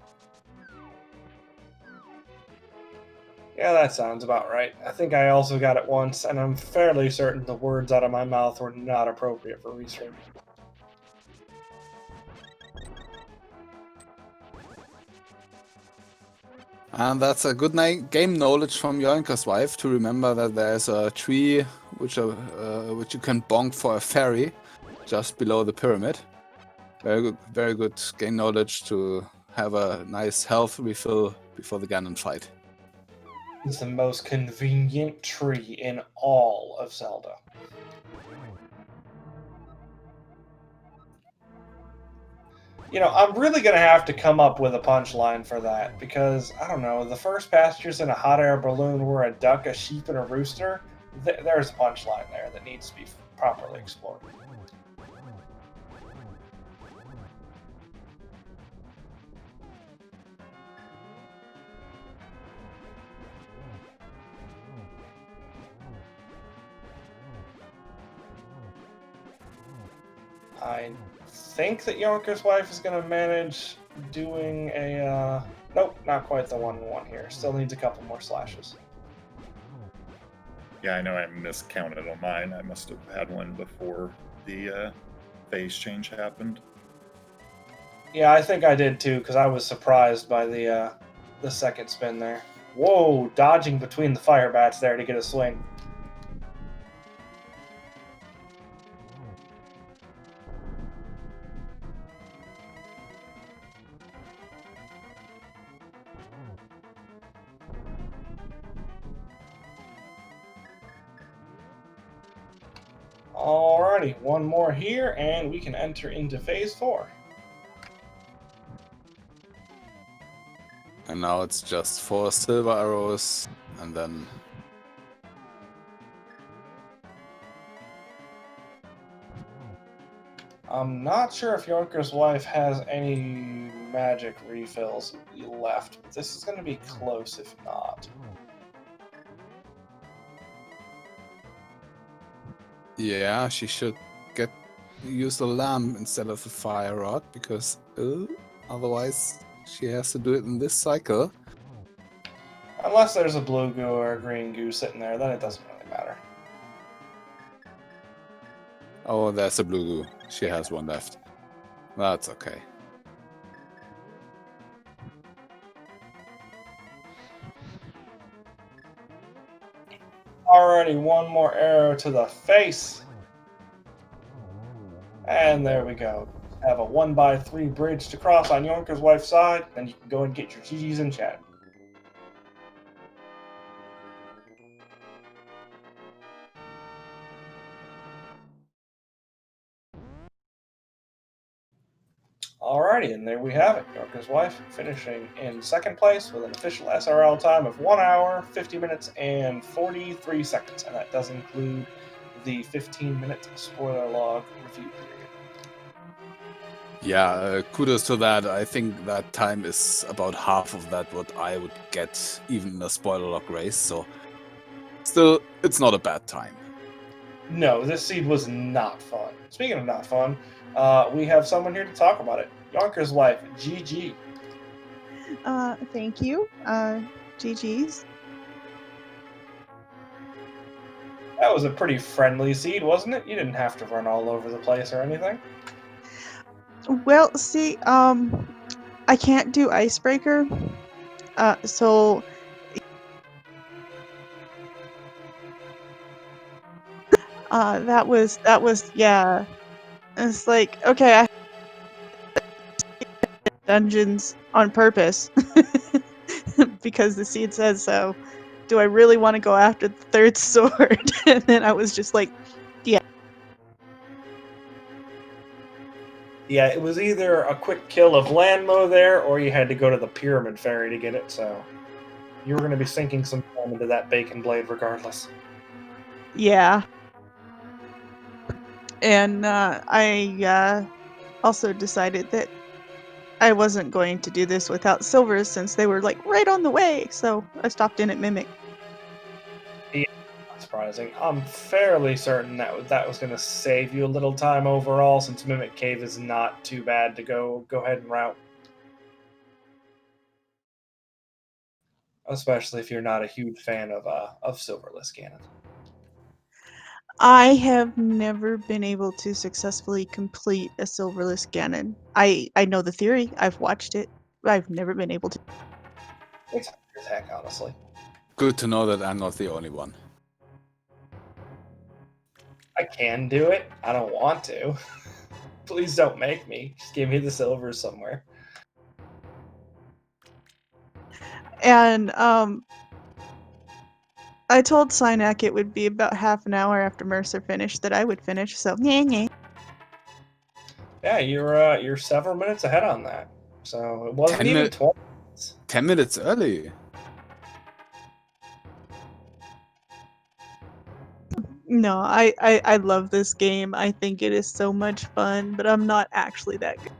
Yeah, that sounds about right. I think I also got it once, and I'm fairly certain the words out of my mouth were not appropriate for restream. And that's a good game knowledge from Yoinkerswife to remember that there's a tree which you can bonk for a fairy just below the pyramid. Very good game knowledge to have a nice health refill before the Ganon fight. It's the most convenient tree in all of Zelda. I'm really going to have to come up with a punchline for that because, I don't know, the first pastures in a hot air balloon were a duck, a sheep, and a rooster. There's a punchline there that needs to be properly explored. I think that Yoinkerswife is going to manage doing a... Nope, not quite the 1-1 here. Still needs a couple more slashes. Yeah, I know I miscounted on mine. I must have had one before the phase change happened. Yeah, I think I did too, because I was surprised by the second spin there. Whoa, dodging between the fire bats there to get a swing. Alrighty, one more here, and we can enter into phase 4. And now it's just 4 silver arrows, and then... I'm not sure if Yoinkerswife has any magic refills left, but this is going to be close if not. Yeah, she should use the lamp instead of the fire rod, because otherwise she has to do it in this cycle. Unless there's a blue goo or a green goo sitting there, then it doesn't really matter. Oh, there's a blue goo. She has one left. That's okay. Alrighty, one more arrow to the face. And there we go. Have a 1x3 bridge to cross on Yoinkerswife's side, then you can go and get your GGs in chat. Alrighty, and there we have it. Yoinkerswife finishing in second place with an official SRL time of 1 hour, 50 minutes, and 43 seconds. And that does include the 15-minute spoiler log review period. Yeah, kudos to that. I think that time is about half of that what I would get even in a spoiler lock race, so still, it's not a bad time. No, this seed was not fun. Speaking of not fun, we have someone here to talk about it. Yoinkerswife, GG. Thank you. GG's. That was a pretty friendly seed, wasn't it? You didn't have to run all over the place or anything. Well, see, I can't do icebreaker, so that was yeah. It's like, okay, I dungeons on purpose because the seed says so. Do I really want to go after the third sword? And then I was just like, Yeah, it was either a quick kill of Landmo there, or you had to go to the Pyramid Ferry to get it, so you were going to be sinking some time into that Bacon Blade regardless. yeah. And I also decided that I wasn't going to do this without silvers since they were like right on the way, so I stopped in at Mimic. Not surprising. I'm fairly certain that that was going to save you a little time overall, since Mimic Cave is not too bad to go ahead and route. Especially if you're not a huge fan of Silverless Ganon. I have never been able to successfully complete a silverless Ganon. I know the theory, I've watched it, but I've never been able to. It's hard as heck, honestly. Good to know that I'm not the only one. I can do it. I don't want to. Please don't make me. Just give me the silvers somewhere. And I told Synac it would be about half an hour after Mercer finished that I would finish, so yeah. Yeah, you're several minutes ahead on that. So it wasn't 10 even minutes. 12 minutes. 10 minutes early. No, I love this game. I think it is so much fun, but I'm not actually that good.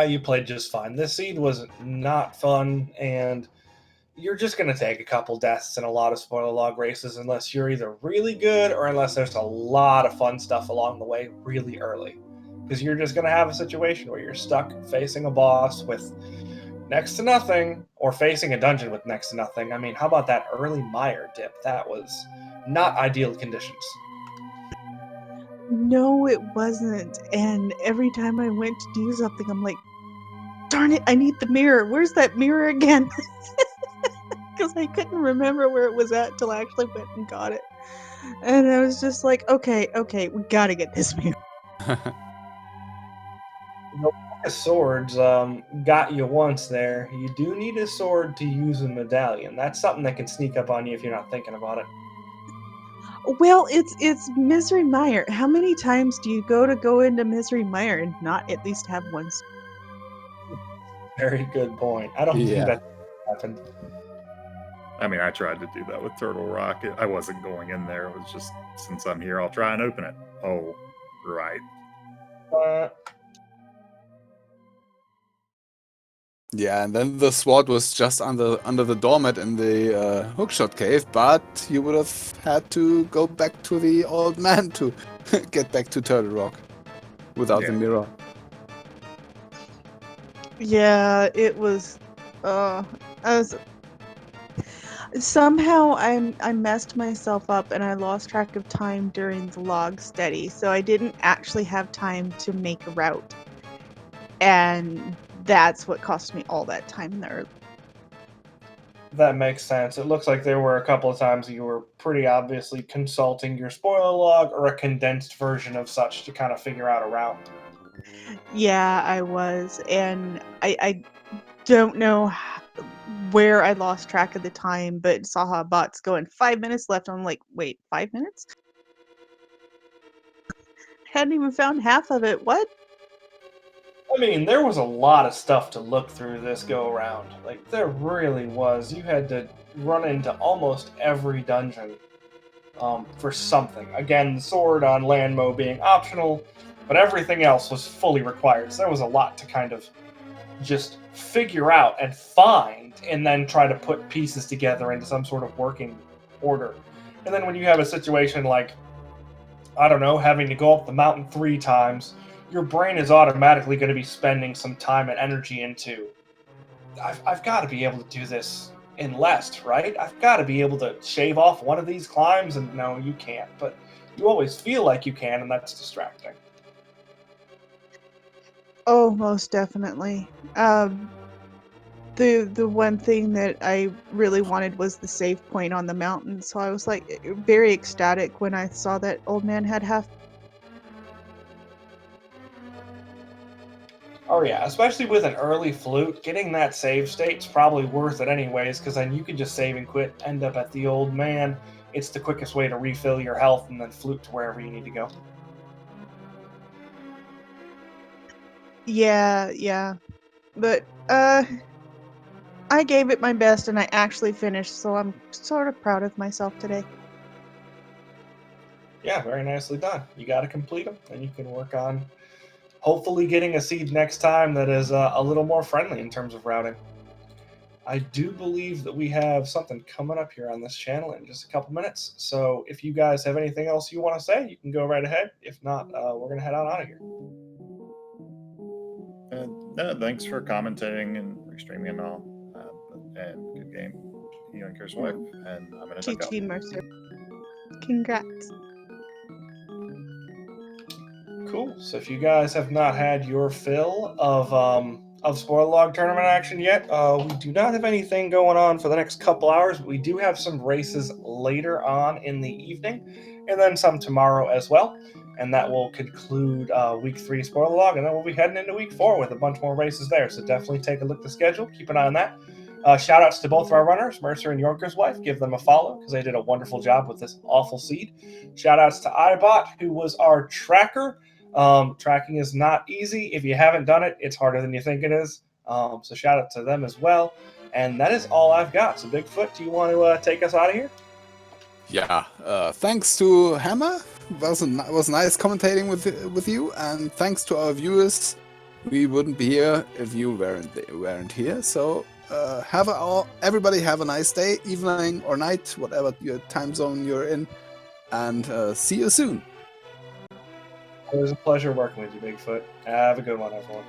You played just fine. This seed was not fun, and you're just going to take a couple deaths in a lot of spoiler log races unless you're either really good or unless there's a lot of fun stuff along the way really early. Because you're just going to have a situation where you're stuck facing a boss with next to nothing, or facing a dungeon with next to nothing. I mean, how about that early mire dip? That was not ideal conditions. No, it wasn't. And every time I went to do something, I'm like, darn it, I need the mirror. Where's that mirror again? Because I couldn't remember where it was at till I actually went and got it. And I was just like, okay, we gotta get this mirror. The swords got you once there. You do need a sword to use a medallion. That's something that can sneak up on you if you're not thinking about it. Well, it's Misery Mire. How many times do you go into Misery Mire and not at least have one? Very good point. I don't think that happened. I mean, I tried to do that with Turtle Rock. I wasn't going in there. It was just, since I'm here, I'll try and open it. Oh, right. Yeah, and then the sword was just under the doormat in the hookshot cave, but you would have had to go back to the old man to get back to Turtle Rock without the mirror. Yeah, it was. Somehow I messed myself up and I lost track of time during the log study, so I didn't actually have time to make a route, and that's what cost me all that time there. That makes sense. It looks like there were a couple of times you were pretty obviously consulting your spoiler log or a condensed version of such to kind of figure out a route. Yeah, I was, and I don't know where I lost track of the time, but Saha Bot's going 5 minutes left. I'm like, wait, 5 minutes? Hadn't even found half of it. What? I mean, there was a lot of stuff to look through this go around. Like, there really was. You had to run into almost every dungeon for something. Again, the sword on Landmo being optional, but everything else was fully required. So there was a lot to kind of just figure out and find, and then try to put pieces together into some sort of working order. And then when you have a situation like, I don't know, having to go up the mountain 3 times, your brain is automatically going to be spending some time and energy into, I've got to be able to do this in less, right? I've got to be able to shave off one of these climbs, and no, you can't. But you always feel like you can, and that's distracting. Oh, most definitely. The one thing that I really wanted was the save point on the mountain, so I was like very ecstatic when I saw that old man had half. Oh yeah, especially with an early flute, getting that save state's probably worth it anyways, because then you can just save and quit, end up at the old man. It's the quickest way to refill your health and then flute to wherever you need to go. Yeah. But I gave it my best and I actually finished, so I'm sort of proud of myself today. Yeah, very nicely done. You got to complete them, and you can work on hopefully getting a seed next time that is a little more friendly in terms of routing. I do believe that we have something coming up here on this channel in just a couple minutes. So if you guys have anything else you want to say, you can go right ahead. If not, we're going to head on out of here. No, thanks for commentating and restreaming and all. And good game, Yoinkerswife. And I'm going to GG, Mercer. Congrats. Cool. So if you guys have not had your fill of spoiler log tournament action yet, we do not have anything going on for the next couple hours. But we do have some races later on in the evening, and then some tomorrow as well. And that will conclude week 3 spoiler log, and then we'll be heading into week 4 with a bunch more races there. So definitely take a look at the schedule. Keep an eye on that. Shout outs to both of our runners, Mercer and Yoinkerswife. Give them a follow because they did a wonderful job with this awful seed. Shout outs to iBot, who was our tracker. Tracking is not easy. If you haven't done it, it's harder than you think it is. So shout out to them as well. And that is all I've got. So Bigfoot, do you want to take us out of here? Yeah. Thanks to Hammer. It was nice commentating with you, and thanks to our viewers. We wouldn't be here if you weren't here. So everybody have a nice day, evening or night, whatever your time zone you're in, and see you soon. It was a pleasure working with you, Bigfoot. Have a good one, everyone.